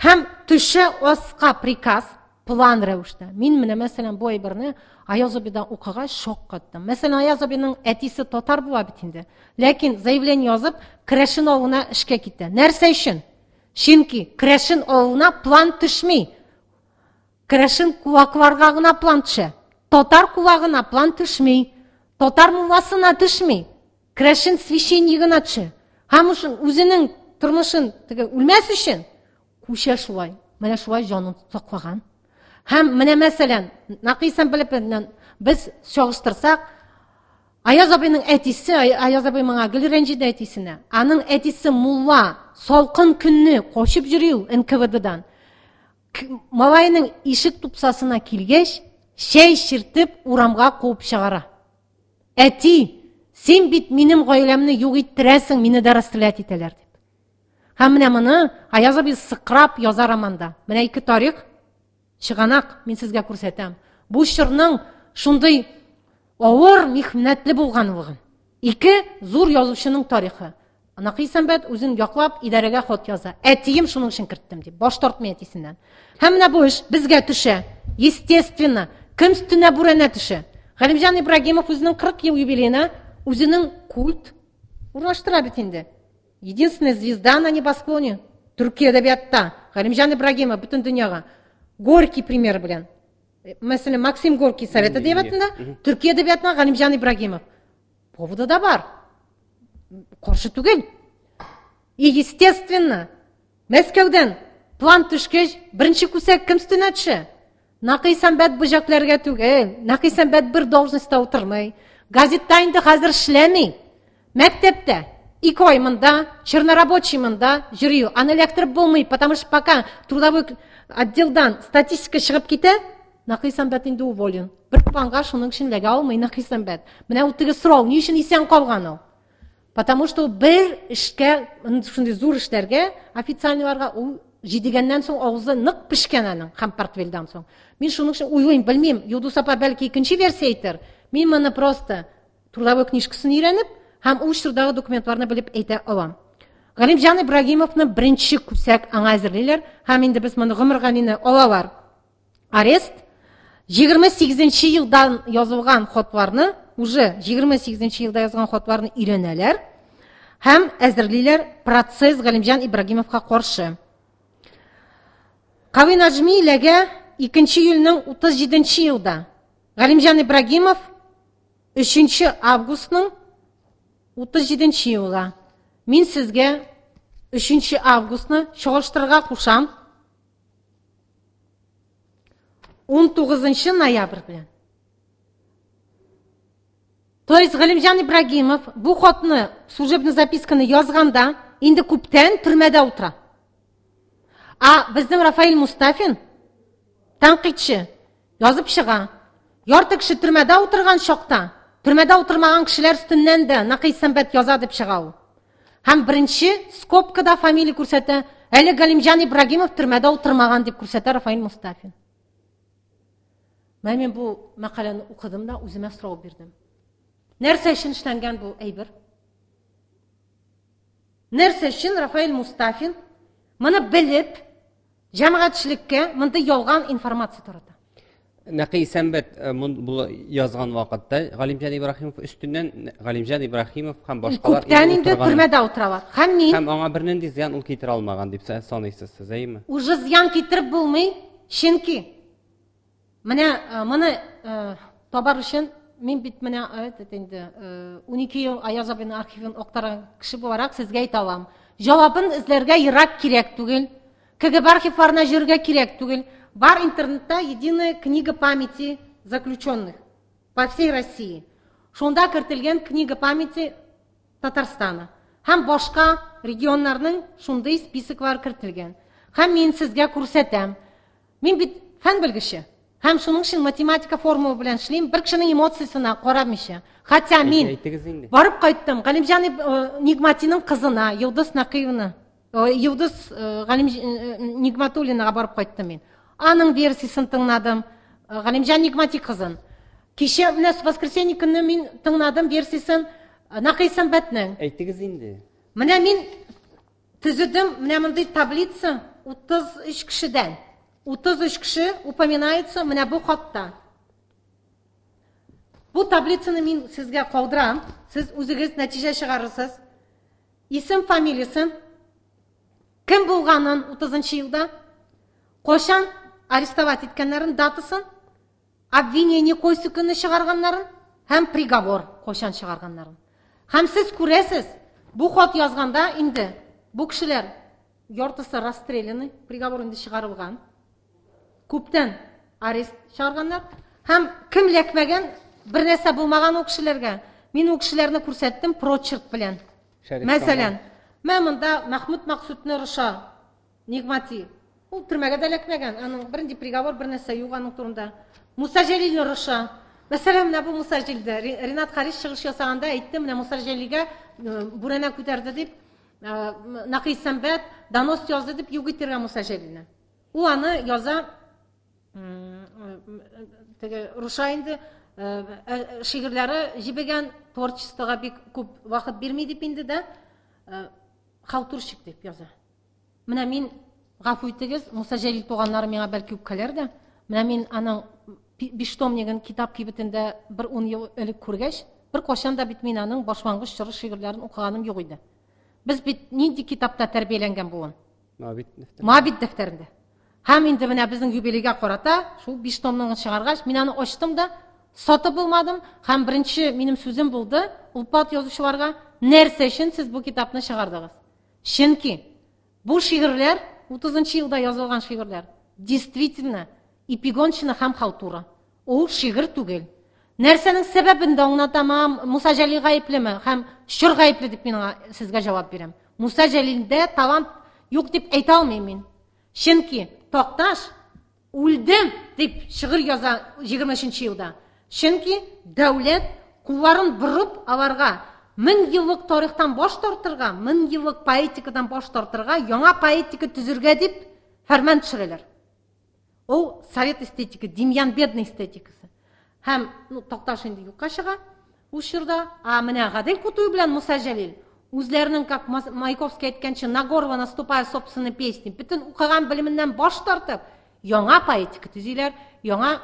C: Һәм төшә аска приказ, план рәвештә. Мин менә мәсәлән бу әйберне Аяз абидан укыгач шок каттым. Мәсәлән, Аяз абиның әтисе татар була бит инде. Ләкин заявление язып, Крәшин авылына эшкә китә. Нәрсә өчен? Чөнки Крәшин авылына план төшми. Крәшин кулакларга гына план төшә. Татар кулагына план төшми. Татар мулласына төшми. Крәшин священнигына төшә. Һәм үзенең тормышын үлмәс өчен күчә шулай. Менә шулай җанын саклаган. Һәм менә мәсәлән, Нақый Сәмбәт белән без чагыштырсак, Аяз абыйның әтисе, Аяз абый моңа гел рәнҗиде әтисенә. Аның әтисе мулла, салкын көнне качып йөрү НКВДдан. Малайның ишек тупсасына килгәч, шәй ширтеп урамга куып чыгара. Әти, син бит минем гаиләмне юк иттерәсең, мине дә расстрелять итәләр дип. Һәм менә моны Аяз абый сыкрап яза романда. Менә 2 тарих чыганак мин сезгә күрсәтәм. Бу чорның шундый авыр михнәтле булганлыгын. 2 зур язучының тарихы. Нақый Сәмбәт үзен яклап идарәгә хат яза. Әтием шуның өчен керттем дип, баш тартмый әтисеннән. Һәм менә бу эш безгә төшә. Естественно, кем өстенә бүрәнә төшә. Галимҗан Ибраһимов үзенең 40 ел юбилеена үзенең культ урнаштыра бит инде. Единственная звезда на небосклоне Төркия әдәбиятта. Галимҗан Ибраһимов бөтен дөньяга. Горький пример белән. Мәсәлән, Максим Горький Совет әдәбиятында, Төркия әдәбиятында Галимҗан Ибраһимов. Поводы да бар. Каршы түгел. И естественно, Мәскәүдән план төшкәч, беренче күсәк кем өстенә төшә? Нақый Сәмбәт бүҗәкләргә түгел. Нақый Сәмбәт бер должностьта утырмый. Газетта инде хәзер эшләми. Мәктәптә 2 ай монда, чернорабочий монда йөри. Аны электрип булмый, потому что пока трудовой отделдан статистика чыгып китә, Нақый Сәмбәт инде уволен. Бер планга шуның өчен ләгә алмый Нақый Сәмбәт. Менә ул теге сорау, ни өчен исән калган ул? Потому что бер эшкә, шундый зур эшләргә, официальныйларга ул жидегеннен соң ауызы нық пішкен аның һәм портфельдан соң. Мен шуның үшін ойлаймын, білмеймін, Юлдус апа бәлки икенче версия әйтер. Мен моны просто трудовой книжкасын өйрәнеп, һәм ул чордагы документларны белеп әйтә алам. Галимҗан Ибрагимовны беренче күсәк аңа әзерлиләр, һәм инде без моны гомер ганине алалар. Арест 28 елдан язылган хатларны, уже 28 елда язылган хатларны өйрәнәләр һәм әзерлиләр процесс Галимҗан Ибрагимовка каршы. Кави Наҗми иләгә 2 июльнең 37 елда Галимҗан Ибрагимов 3 августның 37 елга. Мин сезгә 3 августны чагыштырырга кушам 19 ноябрь белән. То есть Галимҗан Ибрагимов бу хатны, служебный записканы язганда инде күптән төрмәдә утыра. А безнең Рафаил Мустафин тәнкыйтьче язып чыга. Ярты кеше төрмәдә утырган чакта, төрмәдә утырмаган кешеләр өстеннән дә Накый Сәмбәт яза дип чыга ул. Һәм беренче скобкада фамилия күрсәтә, әле Галимҗан Ибрагимов төрмәдә утырмаган дип күрсәтә Рафаил Мустафин. Мен бу мәкаләне укыдым да үземә сорау бирдем. Нәрсә өчен эшләнгән бу әйбер? Нәрсә өчен Рафаил Мустафин моны белеп, җәмәгатьчелеккә монда ялган информация тарата?
B: Накый Сәмбәт бу язган вакытта Галимҗан Ибрагимов өстеннән Галимҗан Ибрагимов һәм башкалар
C: күптән инде төрмәдә утыралар. Һәм
B: аңа бернинди зыян ул китерә алмаган дип саныйсыз сез, әйме?
C: Уже зыян китереп булмый, чөнки менә моны табар өчен мин бит менә инде 12 ел Аяз абыйның архивын актарган кеше буларак сезгә әйтә алам. Җавабын эзләргә ерак кирәк түгел. КГБ архивларына җөргә кирәк түгел. Бар интернетта единая книга памяти заключенных по всей России. Шунда кертелгән книга памяти Татарстана. Һәм башка регионнарның шундый списоклар кертелгән. Һәм мин сезгә күрсәтәм. Мин бит фән белгече. Һәм шуның өчен математика формула белән эшлим, бер кешенең эмоциясына карамыйча. Хәтта мин барып кайттым Галимҗан Нигъматиның кызына, Йылдыз Накыевна, Йылдыз Нигъматуллинага барып кайттым мин. Аның версиясын тыңладым, Галимҗан Нигъмати кызын. Кичә менә воскресенье көнне мин тыңладым версиясын Накый Сәмбәтнең.
B: Әйтегез инде.
C: Менә мин төзедем, менә мондый таблица 33 кешедән. 33 кеше упоминается менә бу хатта. Бу таблицаны мин сезгә калдырам, сез үзегез нәтиҗә чыгарырсыз. Исем, фамилиясын, кем булганын 30 елда, кайчан арестовать иткәннәрен, датасын, обвинение кайсы көнне чыгарганнарын һәм приговор кайчан чыгарганнарын. Һәм сез күрәсез, бу хат язганда инде бу кешеләр яртысы расстреляны, приговор инде чыгарылган. Күптән арест чыгарганнар һәм кем ләкмәгән бер нәрсә булмаган ул кешеләргә. Мин ул кешеләрне күрсәттем прочерк белән. Мәсәлән, мен монда Мәхмүд Максутны Рыша Нигъмати. Ул төрмәгә дә ләкмәгән. Аның беренче приговор бер нәрсә юк аның турында. Муса Җәлилне Рыша. Мәсәлән, менә бу Муса Җәлилдә Ринат Харис чыгыш ясаганда әйтте, менә Муса Җәлилгә бүрәнә күтәрде дип Накый Сәмбәт донос язды дип юк итергән Муса Җәлилне. Ул аны яза Руша инде шигырьләре җибегән, творчествога бик күп вакыт бирми дип инде дә халтурщик дип яза. Менә мин гафу итегез, Муса Җәлил туганнары миңа бәлки үпкәләр дә. Менә мин аның 5 томнигын китап кибетендә бер 10 ел элек күргәч, бер кашан да бит мин аның башлангыч чоры шигырьләрен укыганым юк иде. Без бит нинди китапта тәрбияләнгән булган? Мабит дәфтәрендә. Һәм инде менә безнең юбилейгә карата, шул 5 томны чыгаргач, мин аны ачтым да, сатып булмадым, һәм беренче минем сүзем булды, улпат язучыларга, нәрсә өчен сез бу китапны чыгардыгыз? Чөнки бу шигырьләр 30 елда язылган шигырьләр. Действительно, эпигончина һәм халтура. Ул шигырь түгел. Нәрсәнең сәбәбен дә аңлатам, Муса Җәлил гаеплеме һәм чор гаепле дип мин сезгә җавап бирәм. Муса Җәлилдә талант юк дип әйтә алмыйм мин. Чөнки Токташ үлдем дип шигырь яза 23 елда. Чөнки дәүләт кулларын борып аларга 1000 еллык тарихтан баш тартырга, 1000 еллык поэтикадан баш тартырга, яңа поэтика түзергә дип фәрман төшерәләр. Ул совет эстетика, Демьян Бедный эстетикасы. Һәм, Такташ инде юкка чыга. Ул чорда, менә Гадел Кутуй белән Муса Җәлил үзләренең, как Маяковский әйткәнчә, на горло наступая собственной песни, бөтен укыган белеменнән баш тартып, яңа поэтика төзиләр, яңа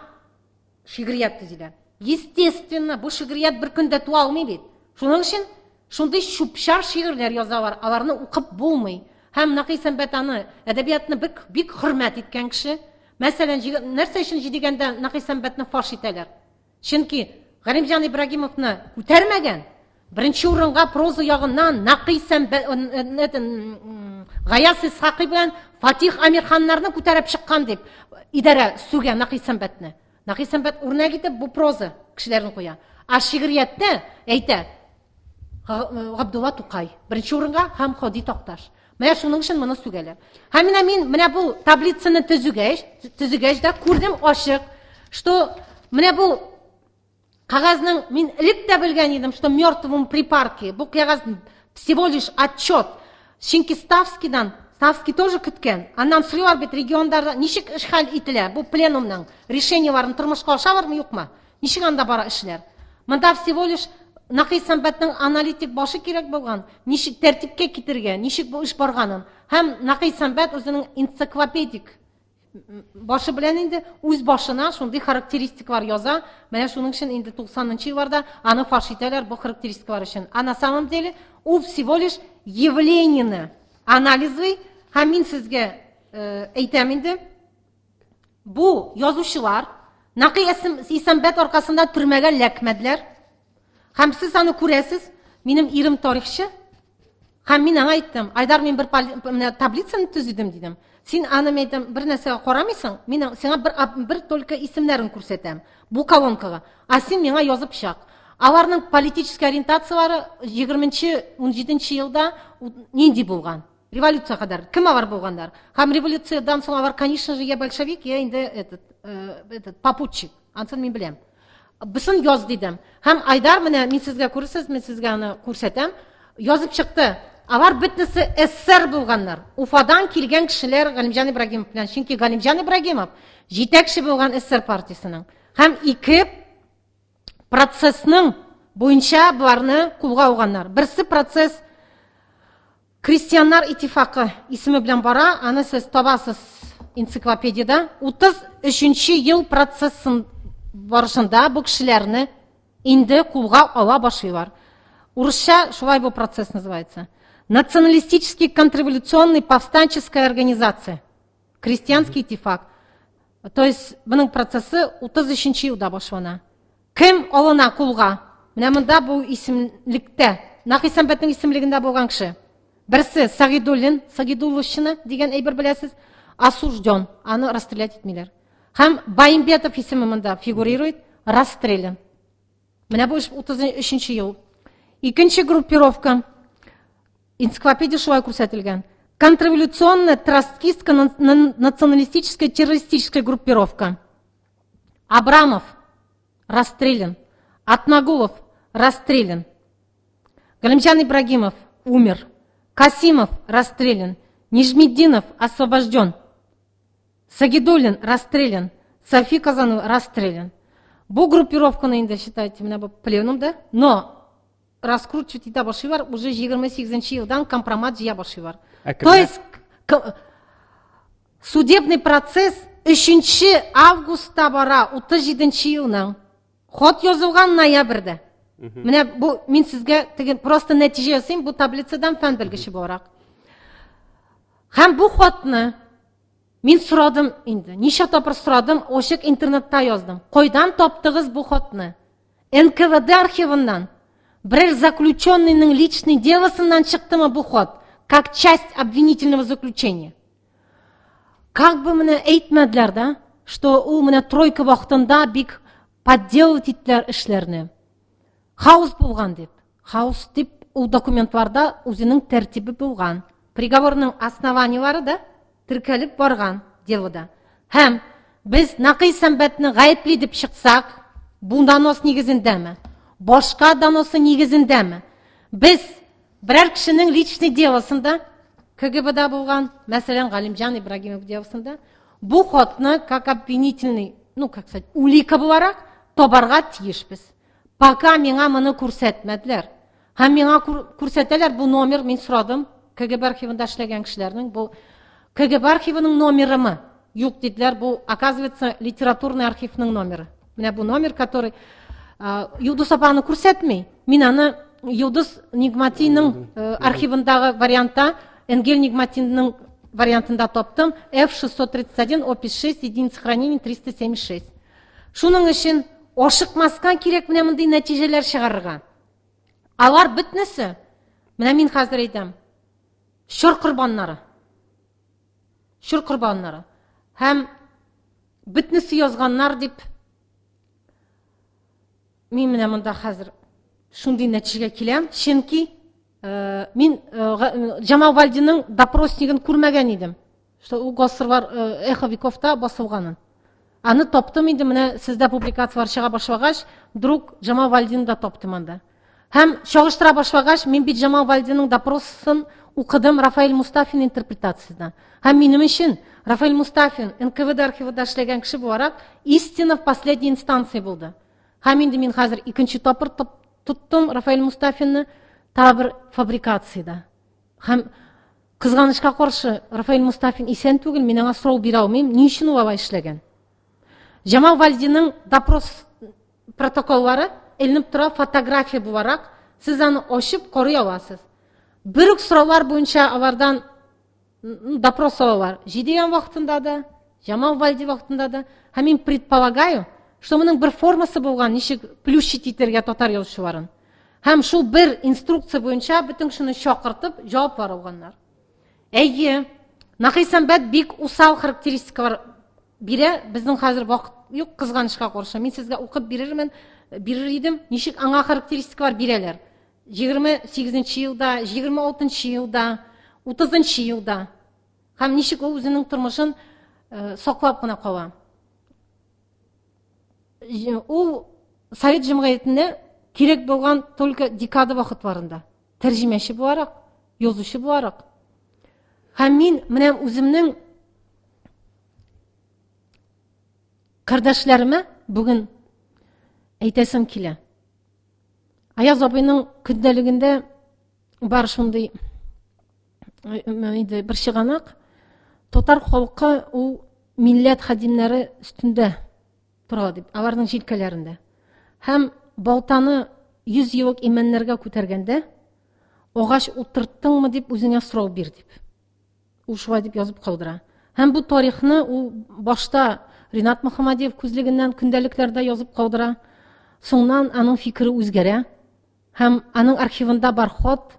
C: шигърият төзиләр. Естественно, бу шигърият бер көндә туа алмый бит. Шуның өчен шундый чүпчар шигырьләр язалар, аларны укып булмый. Һәм Нақый Сәмбәт аны әдәбиятны бик хөрмәт иткән кеше. Мәсәлән, нәрсә өчен дигәндә Нақый Сәмбәтне фаш итәләр? Чөнки Галимҗан Ибрагимовны күтәрмәгән. Беренче урынга проза ягыннан Нақый Сәмбәт, Гаяз Исхакый белән Фатих Амирханнарны күтәреп чыккан дип идарә сүгә Нақый Сәмбәтне. Нақый Сәмбәт үрнәк итеп бу проза кешеләрен куя. Шигъриятта әйтә Габдулла Тукай беренче урынга һәм Хади Такташ. Менә шуның өчен моны сүгәләр. Һәм менә бу таблицаны төзүгәч дә күрдем ачык, что менә бу кагазның мин элек тә белгән идем, что мертвым припарке. Бу кагаз всего лишь отчет. Чөнки Ставский тоже көткән. Аннан сөриләр бит регионнарда ничек эшхал ителә? Бу пленумның решениеларын тормышка ашалармы, юкмы? Ничек анда бара эшләр? Монда всего лишь Нақый Сәмбәтнең аналитик башы кирәк булган, ничек тәртипкә китергә, ничек бу эш барганын. Һәм Нақый Сәмбәт үзенең энциклопедик башы белән инде үз башына шундый характеристикалар яза. Менә шуның өчен инде 90-нчы елларда аны фаш итәләр бу характеристикалар өчен. А на самом деле ул всего лишь явлениене анализлый. Һәм мин сезгә әйтәм инде, бу язучылар Нақый Сәмбәт аркасында төрмәгә ләкмәдләр. Һәм сез аны күрәсез, минем ирем тарихчы. Һәм мин аңа әйттем, Айдар, мин бер таблицаны төзидем дидем. Син аны әйтәм, бер нәрсәгә карамыйсың, мин сиңа бер только исемнәрен күрсәтәм. Бу колонкага. А син миңа язып чак. Аларның политический ориентациялары 20-17 елда нинди булган? Революция кадәр. Кем алар булганнар? Һәм революциядан соң алар, конечно же, я большевик, я инде этот попутчик. Ансын мин беләм. Бысын яз дидем. Һәм Айдар, менә мин сезгә күрсәтсез, мин сезгә аны күрсәтәм. Язып чыкты. Алар бөтенесе эсер булганнар. Уфадан килгән кешеләр Галимҗан Ибрагимов белән. Чөнки Галимҗан Ибрагимов җитәкче булган эсер партиясының. Һәм ике процессның буенча буларны кулга алганнар. Берсе процесс Крестьяннар иттифакы исеме белән бара. Аны сез табасыз энциклопедияда. 33-нче ел процессын барышында бу кешеләрне инде кулга ала башлыйлар. Урысча шулай бу процесс называется. Националистический контрреволюционный повстанческая организация. Крестьянский иттифак. То есть буның процессы 33-нче елда башлана. Кем алына кулга? Менә монда бу исемлектә, Нақый Сәмбәтнең исемлегендә булган кеше. Берсе Сагидулловщина дигән әйбер беләсез, осужден, аны расстрелять итмиләр. Һәм Баимбетов исеме монда фигурирует, расстрелян. Менә бу 33-нче ел. Икенче группировка. Энциклопедия шулай күрсәтелгән. Контрреволюционная троцкистская националистическая террористическая группировка. Абрамов расстрелян. Атнагулов расстрелян. Галимҗан Ибрагимов умер. Касимов расстрелян. Нижмеддинов освобожден. Сагидуллин расстрелян. Софи Казанова расстрелян. Бу группировканы инде считайте, менә бу пленумда, но раскручивать итә башлыйлар уже 28-нче елдан компромат җыя башлыйлар. То есть судебный процесс 3 августта бара, 37-нче елның. Ход язылган ноябрьдә. Менә бу мин сезгә просто нәтиҗә ясыйм, бу таблицадан фән белгече буларак. Һәм бу хатны мин сорадым инде. Ничә тапкыр сорадым, ачык интернетта яздым. Кайдан таптыгыз бу хатны? НКВД архивыннан. Берәр заключенныйның личный делосыннан чыктымы бу хат, как часть обвинительного заключения. Как бы менә әйтмәделәр да, что ул менә тройка вакытында бик подделывать иттеләр эшләрне. Хаус булган дип. Хаус дип ул документларда үзенең тәртибе булган. Приговорның основаниялары да теркәлеп барган делода. Һәм без Нақый Сәмбәтне гаепли дип чыксак, бу донос нигезендәме? Башка доносы нигезендәме? Біз бірәр кішінің личный делосында, КГБ-да болған, мәселен Галимжан Ибрагимов делосында, бұл хотны как обвинительный, как сказать, улика боларак тобарға тиешпіз. Пока меңа мұны көрсетмәділер. Һәм меңа көрсетелер, бұл номер мен сұрадым, КГБ архивында эшләгән кешеләрнең, бұл КГБ архивының номерымы? Юк дидиләр, бұл, оказывается, литературный архивның номеры. Менә бұл номер, который Юлдус апаны күрсәтмей. Мин аны Юлдус Нигматинның архивындағы вариантта, Энгель Нигматинның вариантында топтым, F631, опись 6, единица хранения 376. Шуның өчен ашыкмаска кирәк менә мондый нәтиҗәләр чыгарырга. Алар битнесе, менә мин хәзер әйтәм, шур корбаннары. Шур корбаннары. Һәм битнесе язганнар дип мин менә монда хәзер шундый нәтиҗәгә киләм, чөнки мин Джамал Вальдиның допроснигын күрмәгән идем. Что у государ Эхо Вековта басылганын. Аны топтым инде менә сездә публикациялар чыга башлагач, друг Джамал Вальдинны да топтым анда. Һәм чагыштыра башлагач, мин бит Джамал Вальдинның допросын укыдым Рафаэль Мустафин интерпретациясында. Һәм минем өчен Рафаэль Мустафин НКВД архивында эшләгән кеше буларак истина в последней инстанции булды. Һәм инде мин хәзер икенче тапыр тоттым Рафаэль Мустафинны табыр фабрикацияда. Һәм кызганычка каршы Рафаэль Мустафин исән түгел, мин аңа сорау бирә алмыйм, ни өчен ул алай эшләгән. Джамал Вальдинның допрос протоколлары эленеп тора фотография буларак, сез аны ачып карый аласыз. Бер үк сораулар буенча алардан допрос алалар. Жидегән вакытында да, Джамал Вальди вакытында да. Һәм мин предполагаю, что моның бер формасы булган, ничек плющить итәргә татар язучыларын. Һәм шул бер инструкция буенча бөтен шуны чакыртып җаваплар алганнар. Әйе, Нақисәмбәт бик усал характеристикалар бирә, безнең хәзер вакыт юк, кызганычка каршы. Мин сезгә укып бирер идем, ничек аңа характеристикалар бирәләр. 28нчы елда, 26нчы елда, 30нчы елда. Һәм ничек ул үзенең тормышын саклап кына кала. Ул Совет җәмгыятендә кирәк булган только декада вакытларында. Тәрҗемәче буларак, язучы буларак. Һәм мин менә үземнең кардәшләремә бүген әйтәсем килә. Аяз абыйның көндәлегендә бар шундый бер чыганак, татар халкы ул милләт хадимнәре өстендә тора дип, аларның җилкәләрендә. Һәм балтаны 100 еллык имәннәргә күтәргәндә, агач утырттыңмы дип үзеңә сорау бир дип. Ул шулай дип язып калдыра. Һәм бу тарихны ул башта Ринат Мөхәммәдиев күзлегеннән көндәлекләрдә язып калдыра. Соңнан аның фикере үзгәрә. Һәм аның архивында бар хат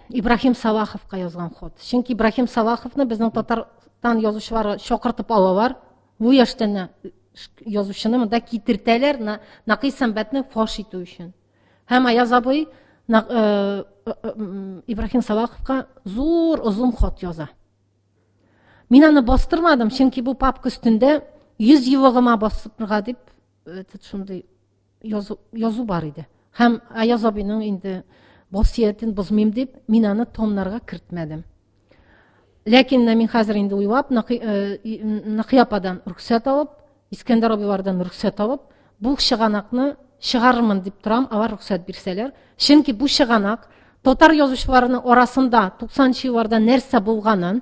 C: Ибрахим Салаховка язган хат. Чөнки Ибрахим Салаховны безнең татарстан язучылары чакыртып алалар. Бу яшьтән язучыны монда китертәләр, Нақисәмбәтне фаш итү өчен. Һәм Аяз абый Ибрахим Салаховка зур озын хат яза. Мин аны бастырмадым, чөнки бу папка өстендә 100 еллыгыма басырга дип шундый язу бар иде. Һәм Аяз абыйның инде васиятен бозмыйм дип, мин аны томнарга кертмәдем. Ләкин мин хәзер инде уйлап, Нақияпадан рөхсәт алып, Искәндәр абыйлардан рөхсәт алып, бу чыганакны чыгарырмын дип торам, алар рөхсәт бирсәләр. Чөнки бу чыганак татар язучыларының арасында 90нчы елларда нәрсә булганын,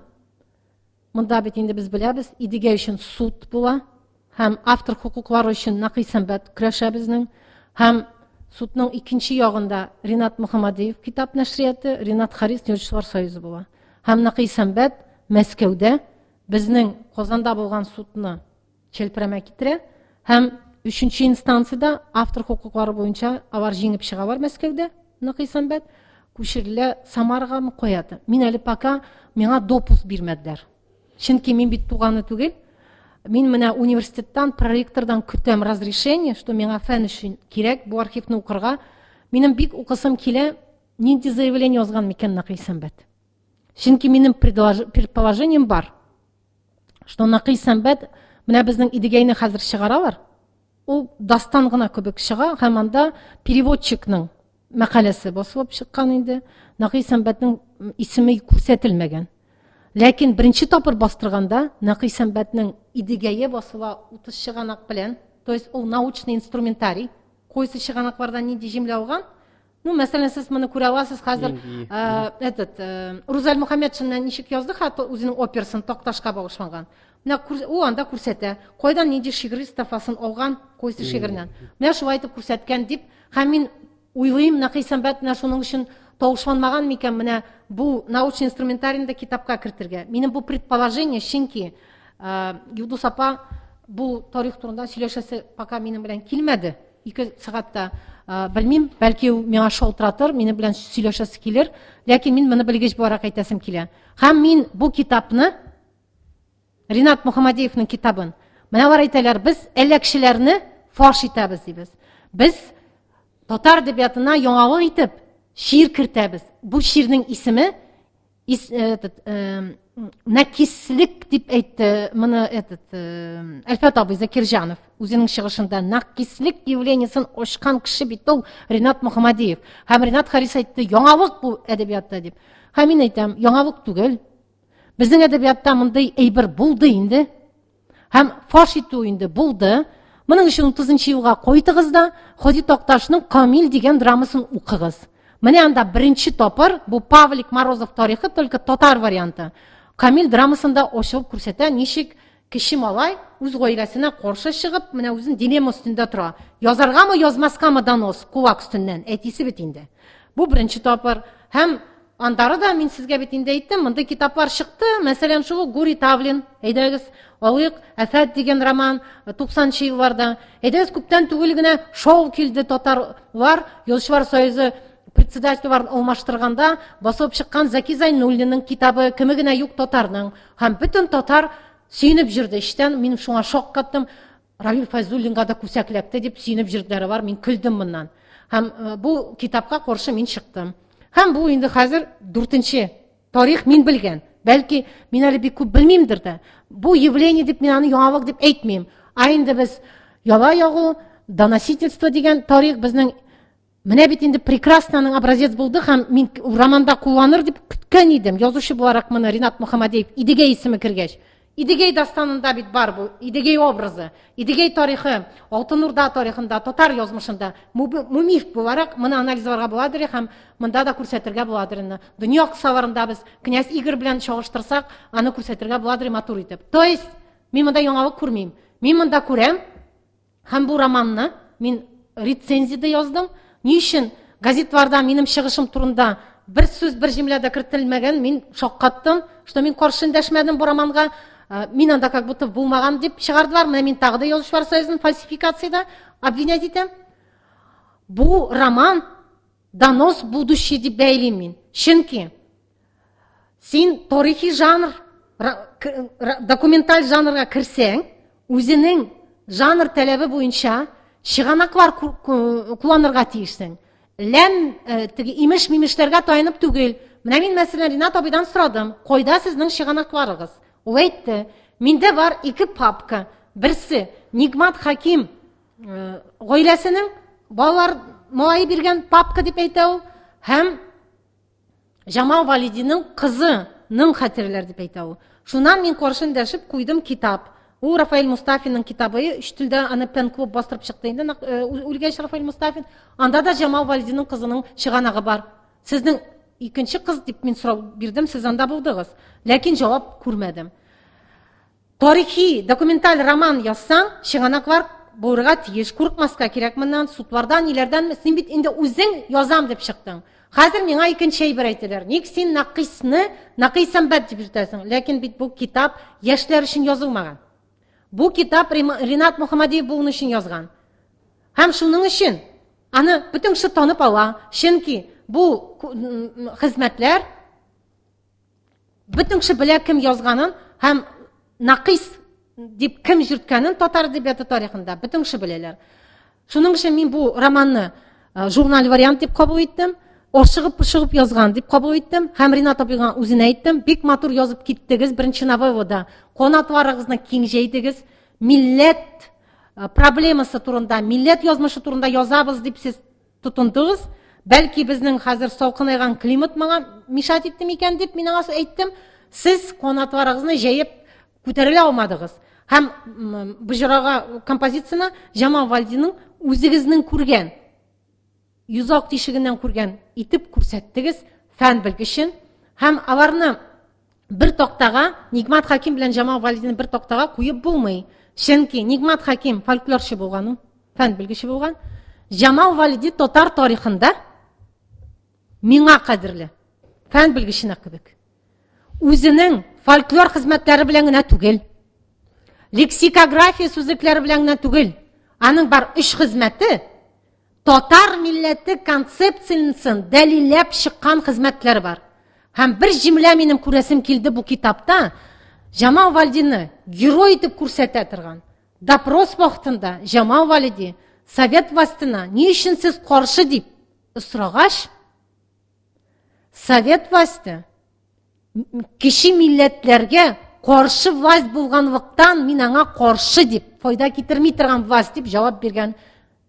C: монда бит инде без беләбез, идегә өчен суд була, һәм автор хукуклары өчен Нақисәмбәт көрәшә безнең, һәм судның икенче ягында Ринат Мөхәммәдиев китап нәшрияты, Ринат Харис язучылар союзы була. Һәм Нақисәмбәт Мәскәүдә безнең Казанда булган судны челпәрәмә китерә, һәм 3нче инстанцияда автор хукуклары буенча алар җиңеп чыгалар Мәскәүдә, Нақисәмбәт күчерелә Самарага куяты. Мин әле пока миңа допуск бирмәделәр. Чөнки мин бит туганы түгел. Мин менә университеттан, проректордан көтәм разрешение, что миңа фән өчен кирәк бу архивны укырга. Минем бик укысым килә, нинди заявление язган микән Нақисәмбәт. Чөнки минем предположением бар, что Нақисәмбәт менә безнең идегәйне хәзер чыгаралар. ул дастан гына кебек чыга, һәм анда переводчикның мәкаләсе басылып чыккан инде. Нақи Сәмбәтнең исеме күрсәтелмәгән. Ләкин беренче тапыр бастырганда Нақи Сәмбәтнең идегәе басыла 30 чыганак белән, то есть ул научный инструментарий, койсы чыганаклардан нинди җимле алган. Ну, мәсәлән, сез моны күрә аласыз хәзер. Рузаль Мөхәммәтшиннән ничек язды, хәтта үзенең операсын Такташка багышланган. Менә ул анда күрсәтә, кайдан нинди шигъри стафасын алган койсы шигырьнән. Менә шулай итеп күрсәткән дип, һәм мин уйлыйм, Нақи Сәмбәт менә шуның өчен тавышланмаган микән менә бу научный инструментарийны китапка кертергә. Минем бу предположение, чөнки Юлдус апа бу тарих турында сөйләшәсе пока минем белән килмәде. 2 сәгатьтә белмим, бәлки ул миңа шалтыратыр, минем белән сөйләшәсе килер, ләкин мин моны белгеч барак әйтәсем килә. Һәм мин бу китапны, Ринат Мөхәммәдиевның китабын, менә алар әйтәләр, без әләкчеләрне фаш итәбез дибез. Без татар әдәбиятына яңалык итеп шиир кертәбез. Бу шиирнең исеме Накислек дип әйтте моны Әлфәт абый Закирҗанов үзенең чыгышында. Накислек явлениесен ачкан кеше бит ул Ринат Мөхәммәдиев. Һәм Ринат Харис әйтте, яңалык бу әдәбиятта дип. Һәм мин әйтәм, яңалык түгел. Безнең әдәбиятта мондай әйбер булды инде. Һәм фаш итү инде булды. Моның өчен 30 елга кайтыгыз да Хади Такташның Камил дигән драмасын укыгыз. Менә анда беренче тапыр, бу Павлик Морозов тарихы, только татар варианты. Камил драмасында ачылып күрсәтә, ничек кеше малай үз гаиләсенә каршы чыгып, менә үзен дилемма өстендә тора. Язаргамы, язмаскамы донос кулак өстеннән, әтисе бит инде. Бу беренче тапыр. Һәм андары да мин сезгә бит инде әйттем, монда китаплар чыкты. Мәсәлән, шул Гури Тавлин, әйдәгез, Алык Әфәт дигән роман 90-нчы елларда. Әйдәгез, күптән түгел генә шоу килде татарлар, Язучылар союзы председательларын алмаштырганда басылып чыккан Заки Зайнуллинның китабы Кеме генә юк татарның. Һәм бөтен татар сөйнеп җирде. Иштән мин шуңа шок каттым. Равил Файзуллинга да күсәкләкте дип сөйнеп җирделәре бар. Мин көлдем моннан. Һәм бу китапка каршы мин чыктым. Һәм бу инде хәзер 4-нче тарих мин белгән. Бәлки мин әле бик күп белмимдер дә. Бу явление дип мин аны яңалык дип әйтмим. Инде без яла ягу, доносительство дигән тарих безнең менә бит инде прекраснаның образец булды, һәм мин романда кулланыр дип көткән идем. Язучы буларак моны Ринат Мөхәммәдиев Идегәй исеме кергәч. Идегәй дастанында бит бар бу, Идегәй образы, Идегәй тарихы, Алтын Урда тарихында, татар язмышында миф буларак моны анализларга буладыр, һәм монда да күрсәтергә буладыр. Дөнья кысаларында без князь Игорь белән чагыштырсак, аны күрсәтергә буладыр матур итеп. То есть мин монда яңалык күрмим. Мин монда күрәм, һәм бу романны мин рецензияда яздым. Ни өчен газетларда минем чыгышым турында бер сүз, бер җөмлә дә кертелмәгән, мин шаккаттым, что мин каршы эндәшмәдем бу романга. Мин анда как будто булмаган дип чыгардылар. Менә мин тагы да Язучылар союзын фальсификациядә обвинять итәм. Бу роман донос будущее дип бәйлим мин. Чөнки син тарихи жанр, документаль жанрга кирсәң, үзенең жанр таләбе буенча чыганаклар кулланырга тиешсең. Ләм теге имеш-мимешләргә таянып түгел. Менә мин мәсәлән Ринат абыйдан сорадым, кайда сезнең чыганакларыгыз? Ул әйтте, миндә бар 2 папка. Берсе Нигмат Хаким гаиләсенең балалар малай биргән папка дип әйтә ул, һәм Җамал Валидиның кызының хатирәләре дип әйтә ул. Шуннан мин каршы эндәшеп куйдым китап. Ул Рафаэль Мустафинның китабы, 3 телдә аны пен-клуб бастырып чыкты инде. Үлгәч Рафаэль Мустафин, анда да Җамал Валидиның кызының чыганагы бар. Сезнең икенче кыз дип мин сорау бирдем, сез анда булдыгыз. Ләкин җавап күрмәдем. Тарихи, документаль роман язсаң, чыганаклар булырга тиеш, курыкмаска кирәк моннан, судлардан, ниләрдән, син бит инде үзең язам дип чыктың. Хәзер миңа икенче әйбер әйтәләр. Ник син Накисны Нақи Сәмбәт дип йөртәсең? Ләкин бит бу китап яшьләр өчен язылмаган. Бу китап Ринат Мөхәммәдиев буның өчен язган. Һәм шуның өчен аны бөтен кеше танып ала. Чөнки бу хезмәтләр бөтен кеше белә кем язганын, һәм Накис дип кем йөрткәнен татар әдәбияты тарихында бөтен кеше беләләр. Шуның өчен мин бу романны журнал вариант дип кабул иттем. Ашыгып язган дип кабул иттем. Һәм Ринат абыйга үзенә әйттем, бик матур язып киттегез беренче новеллада. Канатларыгызны киң җәйдегез. Милләт проблемасы турында, милләт язмышы турында язабыз дип сез тотындыгыз. Бәлки безнең хәзер салкынайган климат маңа мишат итте микән дип мин аңа әйттем. Сез канатларыгызны җәеп күтәрелә алмадыгыз. Һәм бу композицияны Җамал Валидиның үзегезнең күргән, йозак тишегеннән күргән итеп күрсәттегез фән белгечен. Һәм аларны бер тактага, Нигмат Хаким белән Җамал Валидине бер тактага куеп булмый. Чөнки Нигмат Хаким фольклорчы булган, фән белгече булган. Җамал Валиди татар тарихында миңа кадерле фән белгеченә кебек. Үзенең фольклор хезмәтләре белән генә түгел, лексикография сүзлекләре белән генә түгел, аның бар 3 хезмәте татар милләте концепциясын дәлилләп чыккан хезмәтләре бар. Һәм бер җимлә минем күрәсем килде бу китапта, Җамал Валидине герой итеп күрсәтә торган. Допрос вакытында Җамал Валиди Совет властына ни өчен сез каршы дип сорагач, Совет власты киши милләтләргә каршы власть булганлыктан мин аңа каршы дип, файда китерми торган власть дип җавап биргән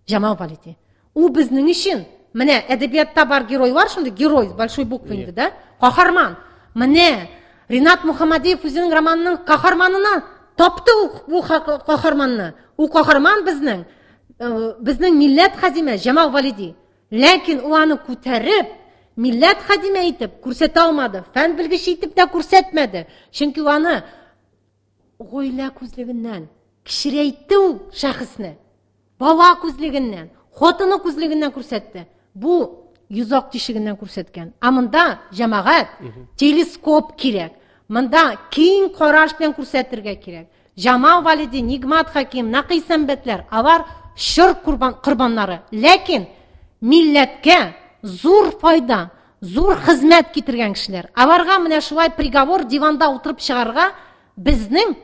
C: Җамал Валиди. У безнең өчен менә әдәбиятта бар геройлар, шундый герой с большой буквы инде, да? Каһарман. Менә Ринат Мөхәммәдиев үзенең романының каһарманына тапты бу каһарманны. У каһарман безнең милләт хәзимә Җамал Валиди. Ләкин ул аны күтәреп, милләт хәзимә итеп күрсәтә алмады. Фән белгече итеп тә күрсәтмәде. Чөнки аны гаилә күзлегеннән кичерәйтте ул шәхесне. Бала күзлегеннән, хатыны күзлегеннән күрсәтте. Бу йозак тишегеннән күрсәткән. Монда җәмәгать, телескоп кирәк. Монда киң караш белән күрсәтергә кирәк. Җамал Валиди, Нигмат Хаким, Нақи Сәмбәтләр, алар шыр корбаннары. Ләкин милләткә зур файда, зур хезмәт китергән кешеләр. Аларга менә шулай приговор диванда утырып чыгарга безнең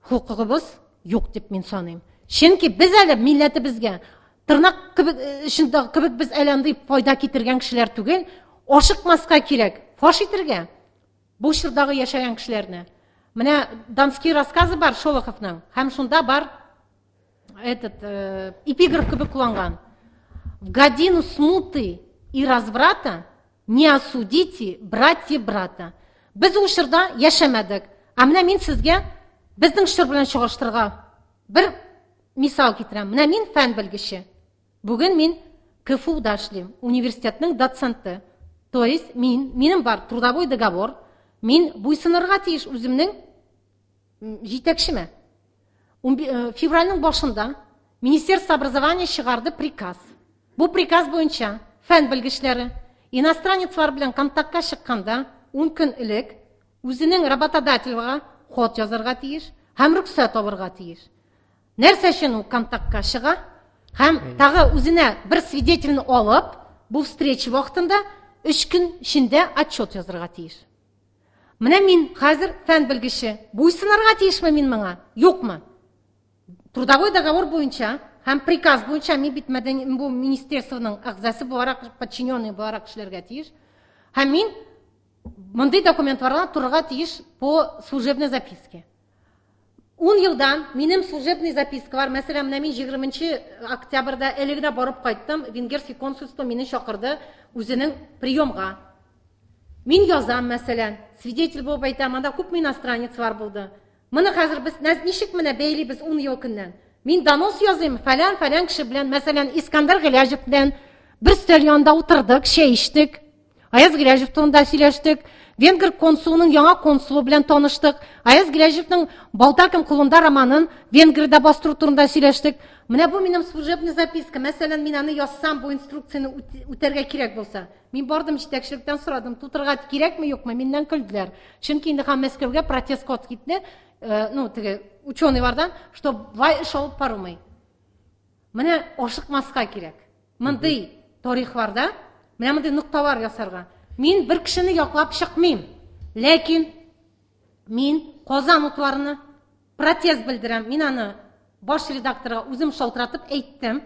C: хукугыбыз юк дип мин саныйм. Чөнки без әле милләтебезгә тырнак кебек без әле файда китергән кешеләр түгел, ашыкмаска кирәк, фаш итергә. Бу чордагы яшәгән кешеләрне. Менә Донской рассказы бар Шолоховның, һәм шунда бар эпиграф кебек кулланган. В годину смуты и разврата не осудите братья брата. Без ул чорда яшәмәдек. Менә мин сезгә безнең чор белән чагыштырырга бер мисал китерәм. Менә мин фән белгече. Бүген мин КФУда эшлим, университетның доценты. То есть минем бар трудовой договор. Мин буйсынырга тиеш үземнең җитәкчемә. Февральның башында Министерство образования чыгарды приказ. Бу приказ буенча фән белгечләре иностранецлар белән контактка чыкканда 10 көн элек үзенең работодательга хат язарга тиеш һәм рөхсәт алырга тиеш. Нәрсә өчен ул контактка чыга? Һәм тагы үзенә бер свидетельне алып, бу встреча вакытында 3 көн эчендә отчет язарга тиеш. Менә мин хәзер фән белгече, буйсынырга тиешме мин моңа? Юкмы? Трудовой договор буенча һәм приказ буенча мин бит бу министерствоның әгъзасы буларак, подчиненный буларак эшләргә тиеш. Һәм мин мондый документларга турырга тиеш по служебной записке. 10 елдан минем служебный записка бар. Мәсәлән, менә мин 20 октябрьдә элегенә барып кайттым, венгерский консульство мине чакырды үзенең приемга. Мин язам, мәсәлән, свидетель булып әйтәм, анда күп иностранецлар булды. Моны хәзер без ничек менә бәйлибез 10 ел көннән. Мин донос языйм, фәлән кеше белән, мәсәлән, Искандер Гыляҗев белән бер стөл янында утырдык, чәй эчтек. Аяз Гыляҗев турында сөйләштек. Венгер консулының яңа консулы белән таныштык. Аяз Гыляҗевның Балтакым кулында романын Венгриядә бастыру турында сөйләштек. Менә бу минем служебный записка. Мәсәлән, мин аны язсам, бу инструкцияны үтәргә кирәк булса. Мин бардым җитәкчелектән сорадым, тутырга кирәкме, юкмы? Миннән көлделәр. Чөнки инде һәм Мәскәүгә протест код китте. Теге ученыйлардан, что вай эш алып бармый. Менә ашыкмаска кирәк. Мондый тарихларда, менә мондый нукталар ясарга. Мин бер кешене яклап чыкмыйм. Ләкин мин Казан утларына протест белдерәм. Мин аны баш редакторга үзем шалтыратып әйттем.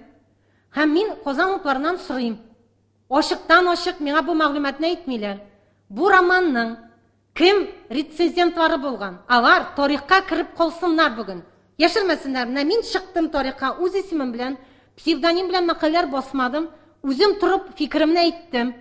C: Һәм мин Казан утларынан сорыйм. Ашыктан ашык миңа бу мәгълүматны әйтмиләр. Бу романның кем рецензентлары булган? Алар тарихка кирип калсыннар бүген. Яшермәсеннәр, менә мин чыктым тарихка үз исемем белән, псевдоним белән мәкаләләр басмадым, үзем торып фикеремне әйттем.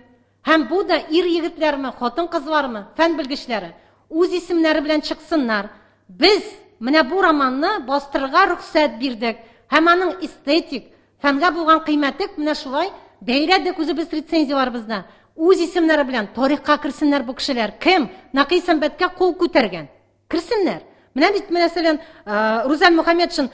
C: Һәм бу да ир егетләрме, хатын кызлармы, фән белгечләре үз исемнәре белән чыксыннар. Без менә бу романны бастырырга рөхсәт бирдек. Һәм аның эстетик, фәнгә булган кыйммәте менә шулай бәйрәдек үзебез рецензияларыбызда. Үз исемнәре белән тарихка керсеннәр бу кешеләр. Кем Накый Сәмбәткә кул күтәргән? Керсеннәр. Менә бит мәсәлән Рузан Мөхәммәтшин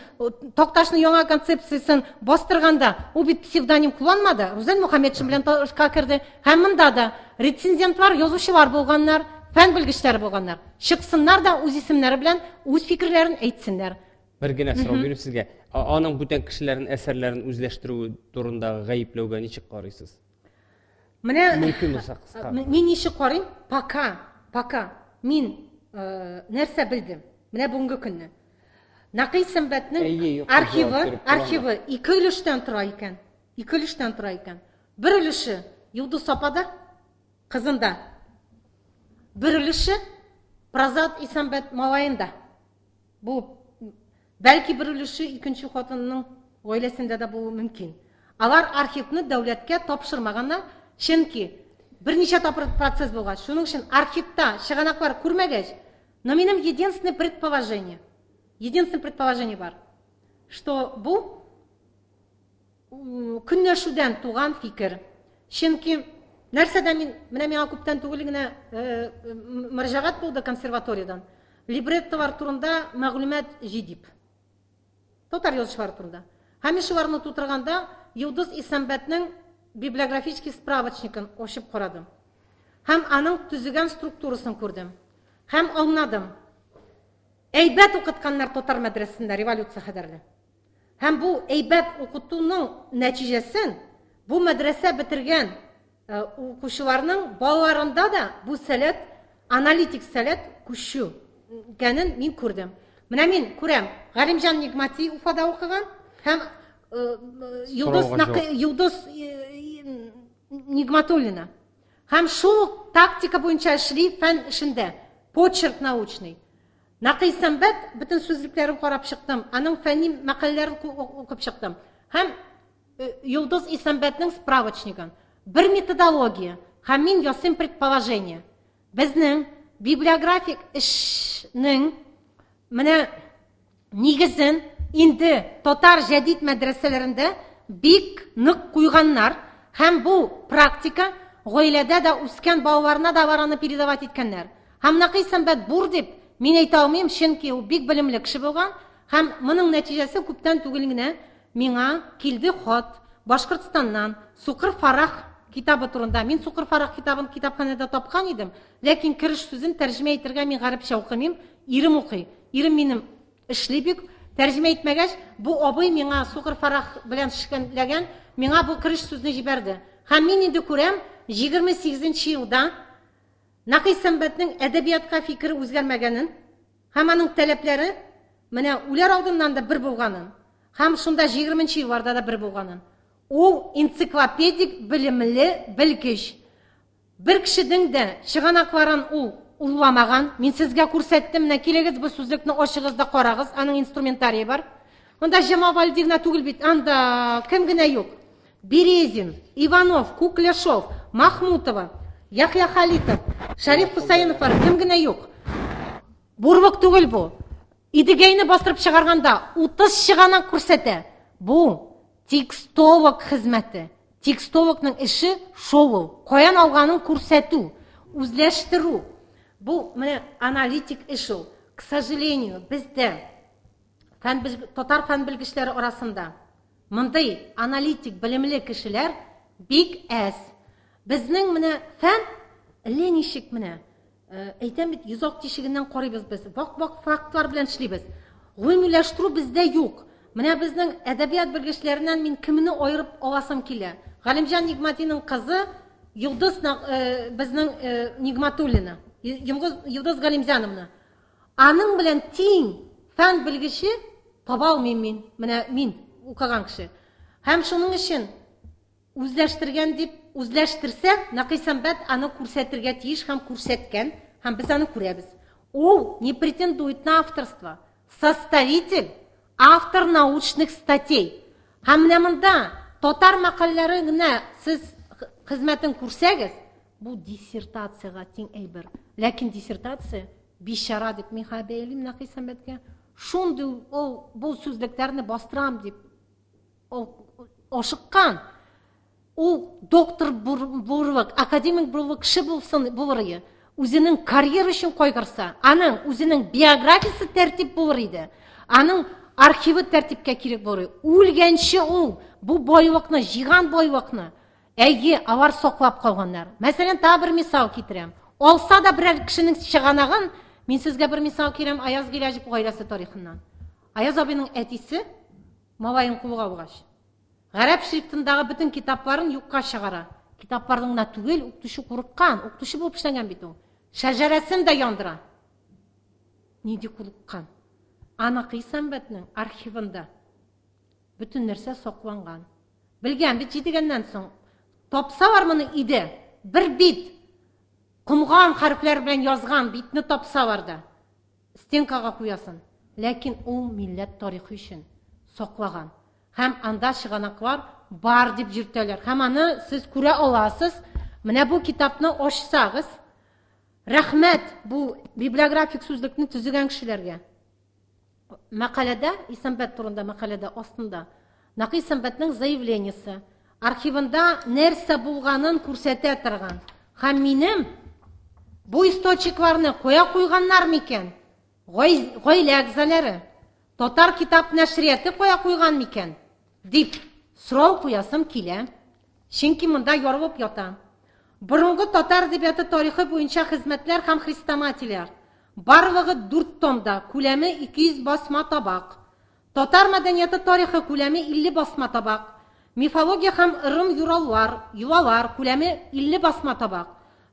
C: Токташның яңа концепциясын бастырганда, ул бит псевдоним кулланмады. Рузан Мөхәммәтшин белән тарихка керде. Һәм монда да рецензентлар, язучылар булганнар, фән белгечләре булганнар. Чыксыннар да үз исемнәре белән үз фикерләрен әйтсеннәр.
B: Бер генә сорау бирим сезгә. Аның бүтән кешеләрнең әсәрләрен үзләштерү турында гаепләүгә ничек карыйсыз?
C: Менә
B: Мөмкин булса кыска.
C: Мин ничек карыйм? Пока мин нәрсә белдем? Менә бүгенге көнне. Накый Сәмбәтнең архивы ике өлештән тора икән. Бер өлеше Йолдыз апада, кызында. Бер өлеше Прозат Исәмбәт малаенда. Бу бәлки бер өлеше икенче хатынның гаиләсендә дә булуы мөмкин. Алар архивны дәүләткә тапшырмаганнар, чөнки берничә тапкыр процесс булган. Шуның өчен архивта чыганаклар күрмәгәч, но минем единственное предположение бар, что бу көнләшүдән туган фикер. Чөнки нәрсәдә менә миңа күптән түгел генә мөрәҗәгать булды консерваториядан. Либреттолар турында мәгълүмат җидип. Татар язучылары турында. Һәм шуларны тутырганда Йолдыз Исәмбәтнең библиографический справочникын ачып карадым. Һәм аның төзегән структурасын күрдем. Һәм аңладым. Әйбәт укытканнар татар мәдрәсәсендә революция хәдәрле. Һәм бу әйбәт укытуның нәтиҗәсен бу мәдрәсә бетергән укучыларның балаларында да бу сәләт, аналитик сәләт күчү гәнен мин күрдем. Менә мин күрәм, Галимҗан Нигъмати Уфада укыган һәм Йолдыз Нигъматуллина. Һәм шул тактика буенча эшли фән эшендә, почерк научный. Накый Сәмбәт бөтен сүзлекләрен карап чыктым, аның фәнни мәкаләләрен укып чыктым. Һәм Йолдыз Исәмбәтнең справочнигын, бер методология, һәм мин ясыйм предположение. Безнең библиографик эшнең менә нигезен инде татар җәдид мәдрәсәләрендә бик нык куйганнар, һәм бу практика гаиләдә дә үскән балаларына да бараны передавать иткәннәр. Һәм Накый Сәмбәт бур дип мин әйтә алмыйм, чөнки ул бик белемле кеше булган, һәм моның нәтиҗәсе күптән түгел генә миңа килде хат Башкортстаннан, Сукыр Фарах китабы турында. Мин Сукыр Фарах китабын китапханәдә тапкан идем, ләкин кириш сүзен тәрҗемә итәргә мин гарәпчә укымыйм, ирем укый. Ирем минем эшли бик, тәрҗемә итмәгәч, бу абый миңа Сукыр Фарах белән шикәнләгән, миңа бу кириш сүзне җибәрде. Һәм мин инде күрәм, 28нче елда Накый Сәмбәтнең әдәбиятка фикере үзгәрмәгәнен, һәм аның тәләпләре менә үләр алдыннан да бер булганын, һәм шунда 20нче елларда да бер булганын. Ул энциклопедик белемле белгеч. Бер кешенең дә чыганакларын ул улламаган. Мин сезгә күрсәттем, менә килегез бу сүзлекне ачыгыз да карагыз, аның инструментарии бар. Монда Җәмал Валидигна түгел бит, анда кем генә юк. Березин, Иванов, Кукляшов, Махмутова, Яхья Халитов, Шариф Хусаинов бар, кем генә юк. Бурвак түгел бу. Идегәйне бастырып чыгарганда 30 чыганак күрсәтә. Бу текстолог хезмәте. Текстологның эше шоу. Каян алганын күрсәтү, үзләштерү. Бу менә аналитик эш ул. К сожалению, бездә татар фән белгечләре арасында мондай аналитик белемле кешеләр бик әз. Безнең менә фән әллә ничек менә әйтәм бит, йозак тишегеннән карыйбыз без. Вак фактлар белән эшлибез. Гыйлемләштерү бездә юк. Менә безнең әдәбият белгечләреннән мин кемне аерып аласым килә. Галимҗан Нигъматиның кызы Йолдыз безнең Нигъматуллина. Йолдыз Галимҗановна. Аның белән тиң фән белгече таба алмыйм мин. Менә мин укыган кеше. Һәм шуның өчен үзләштергән дип үзләштерсә, Накый Сәмбәт аны күрсәтергә тиеш һәм күрсәткән, һәм без аны күрәбез. Ул не претендует на авторство. Составитель автор научных статей. Һәм менә монда татар мәкаләләре генә сез хезмәтен күрсәгез, бу диссертацияга тиң әйбер. Ләкин диссертация бишара дип мин хәбәйлим Нәкый Сәмбәткә. Шундый ул бу сүзлекләрне бастырам дип ашыккан. Ул доктор булырлык, академик булырлык кеше булыры, үзенең карьера өчен кайгырса, аның үзенең биографиясе тәртип булыр иде. Аның архивы тәртипкә кирәк булыр. Үлгәнче ул бу байлыкны, җыйган байлыкны әйе, алар саклап калганнар. Мәсәлән, та бер мисал китерәм. Алса да берәр кешенең чыганагын, мин сезгә бер мисал китерәм Аяз Гиләҗев гаиләсе тарихыннан. Аяз абыйның әтисе малайын кулга алгач, гарәп шрифтындагы бөтен китапларын юкка чыгара. Китапларның да түгел, укытучы курыккан, укытучы булып эшләгән бит ул. Шәҗәрәсен дә яндыра. Нинди курыккан? Нәкый Сәмбәтнең архивында бөтен нәрсә сакланган. Белгән бит җидегәннән соң тапсалар моны иде, бер бит кумган хәрефләр белән язган битне тапсалар да стенкага куясын. Ләкин ул милләт тарихы өчен саклаган. Һәм анда чыганаклар бар дип җиртәләр. Һәм аны сез күрә аласыз. Менә бу китапны ачсагыз, рәхмәт бу библиографик сүзлекне төзегән кешеләргә. Мәкаләдә, Исәмбәт турында мәкаләдә астында Нәкый Сәмбәтнең заявлениесе, архивында нәрсә булганын күрсәтә торган. Һәм минем бу источникларны куя куйганнар микән? Гаилә әгъзалары, татар китап нәшрияты куя куйган микән? Дип сорау куясым килә. Чөнки монда ярылып ята. Борынгы татар әдәбияты тарихы буенча хезмәтләр һәм хрестоматияләр. Барлыгы 4 томда, күләме 200 басма табак. Татар мәдәнияты тарихы күләме 50 басма табак. Мифология һәм ырым юлалар күләме 50 басма табак.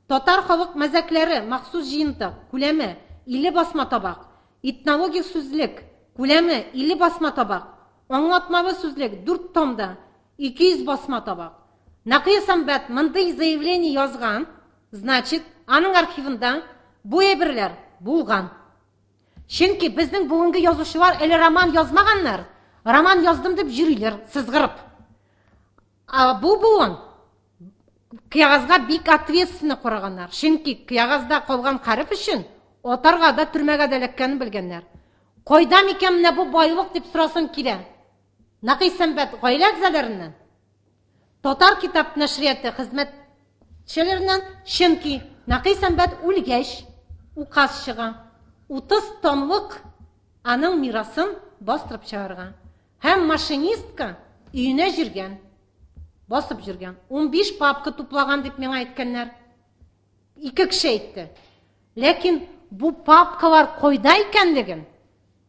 C: Татар халык мәзәкләре махсус җыентык күләме 50 басма табак. Этнологик сүзлек күләме 50 басма табак. Аңлатмалы сүзлек 4 томда 200 басма табак. Нәкый Сәмбәт мондый заявление язган, значит, аның архивында бу әйберләр булган. Чөнки безнең бүгенге язучылар әле роман язмаганнар. Роман яздым дип йөриләр сызгырып. Бу буын кыягызга бик ответственно караганнар. Чөнки кыягызда калган хәреф өчен атарга да төрмәгә дә эләккәнен белгәннәр. Кайда микән менә бу байлык дип сорасым килә. Нәкый Сәмбәт гаилә әгъзаларыннан, татар китап нәшрияты хезмәтчеләреннән, чөнки Нәкый Сәмбәт үлгәч указ чыга. 30 томлык аның мирасын бастырып чыгарган. Һәм машинистка өенә җиргән, басып җиргән. 15 папка туплаган дип миңа әйткәннәр. 2 кеше әйтте. Ләкин бу папкалар кайда икәнлеген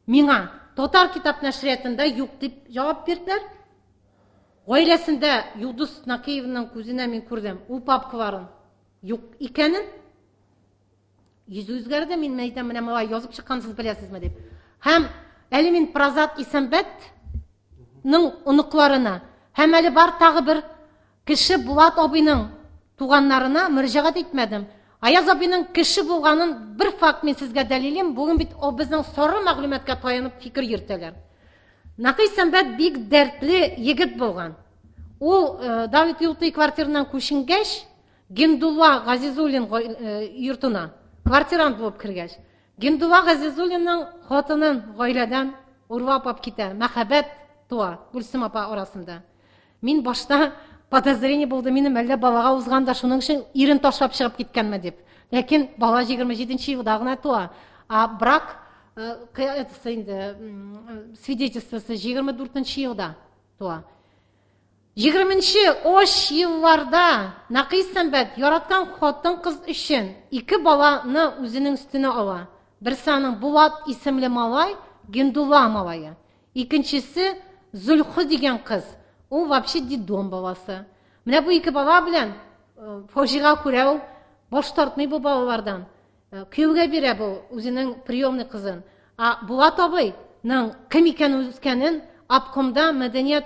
C: миңа татар китап нәшриятында юк дип җавап бирделәр. Гаиләсендә Юлдыз Накиевның күзенә мин күрдем. Ул папкаларын юк икәнен. Йөзе үзгәрде, мин әйтәм, менә малай язып чыккансыз беләсезме дип. Һәм әле мин Прозат Исәмбәтнең оныкларына, һәм әле бар тагы бер кеше Булат абыйның туганнарына мөрҗәгать итмәдем. Аяз абыйның кеше булганын бер факт мин сезгә дәлилем. Бүген бит ул безнең сары мәгълүматкә таянып фикер йөртәләр. Нәкый Сәмбәт бик дәртле егет булган. Ул Давид Юлтай квартирынан күченгәч, Гендулла Газизуллин йортына квартирант булып кергәч, Гендулла Газизуллинның хатынын гаиләдән урлап алып китә. Мәхәббәт туа Гөлсем апа арасында. Мин башта подозрение булды, минем әллә балага узганда шуның өчен ирен ташлап чыгып киткәнме дип. Ләкин бала 27нче елда гына туа. Брак свидетельствосы 24нче елда туа. 20нче ош елларда Нәкый Сәмбәт яраткан хатын-кыз өчен 2 баланы үзенең өстенә ала. Берсе аның Булат исемле малай, Гендулла малае. Икенчесе Зөлхы дигән кыз. Ул вообще детдом баласы. Менә бу 2 бала белән фаҗига күрә ул баш тартмый бу балалардан. Күйәүгә бирә бу үзенең приемный кызын. Булат абыйның кем икәнен үзкәнен обкомда мәдәният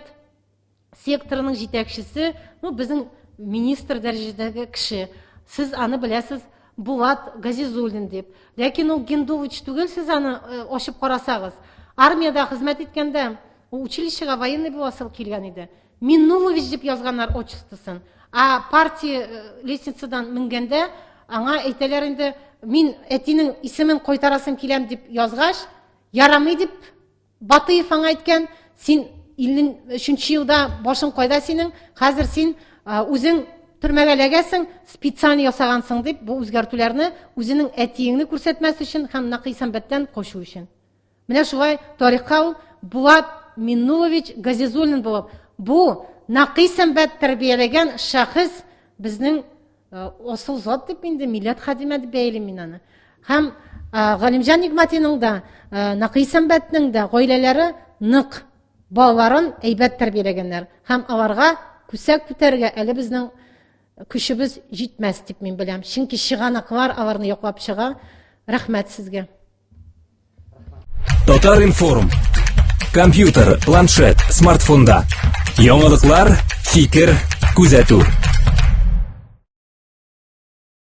C: секторының җитәкчесе, безнең министр дәрәҗәдәге кеше. Сез аны беләсез, Булат Газизуллин дип. Ләкин ул Гендуллыч түгел, сез аны ачып карасагыз. армияда хезмәт иткәндә, училищега военный буласы килгән иде. Миннулович дип язганнар отчествосын. Партия лестницадан менгәндә, аңа әйтәләр инде, мин әтинең исемен кайтарасым киләм дип язгач, ярамый дип Батыев аңа әйткән, син 53 елда башың кайда синең, хәзер син үзең төрмәгә эләгәсең, специально ясагансың дип, бу үзгәртүләрне үзенең әтиеңне күрсәтмәс өчен һәм Накыйсәнбәттән качу өчен. Менә шулай тарихка ул Булат Миннулович Газизуллин булып, бу Накыйсәнбәт тәрбияләгән шәхес безнең асыл зат дип инде милләт хадимә дип бәйлим мин аны. Һәм Галимҗан Нигъмәтинең дә, Накыйсәнбәтнең дә гаиләләре нык балаларын әйбәт тәрбияләгәннәр. Һәм аларга күсәк күтәргә әле безнең көчебез җитмәс дип мин беләм. Чөнки чыганаклар аларны яклап чыга. Рәхмәт сезгә.
A: Татар-информ. Компьютер, планшет, смартфонда. Яңалыклар, фикер, күзәтү.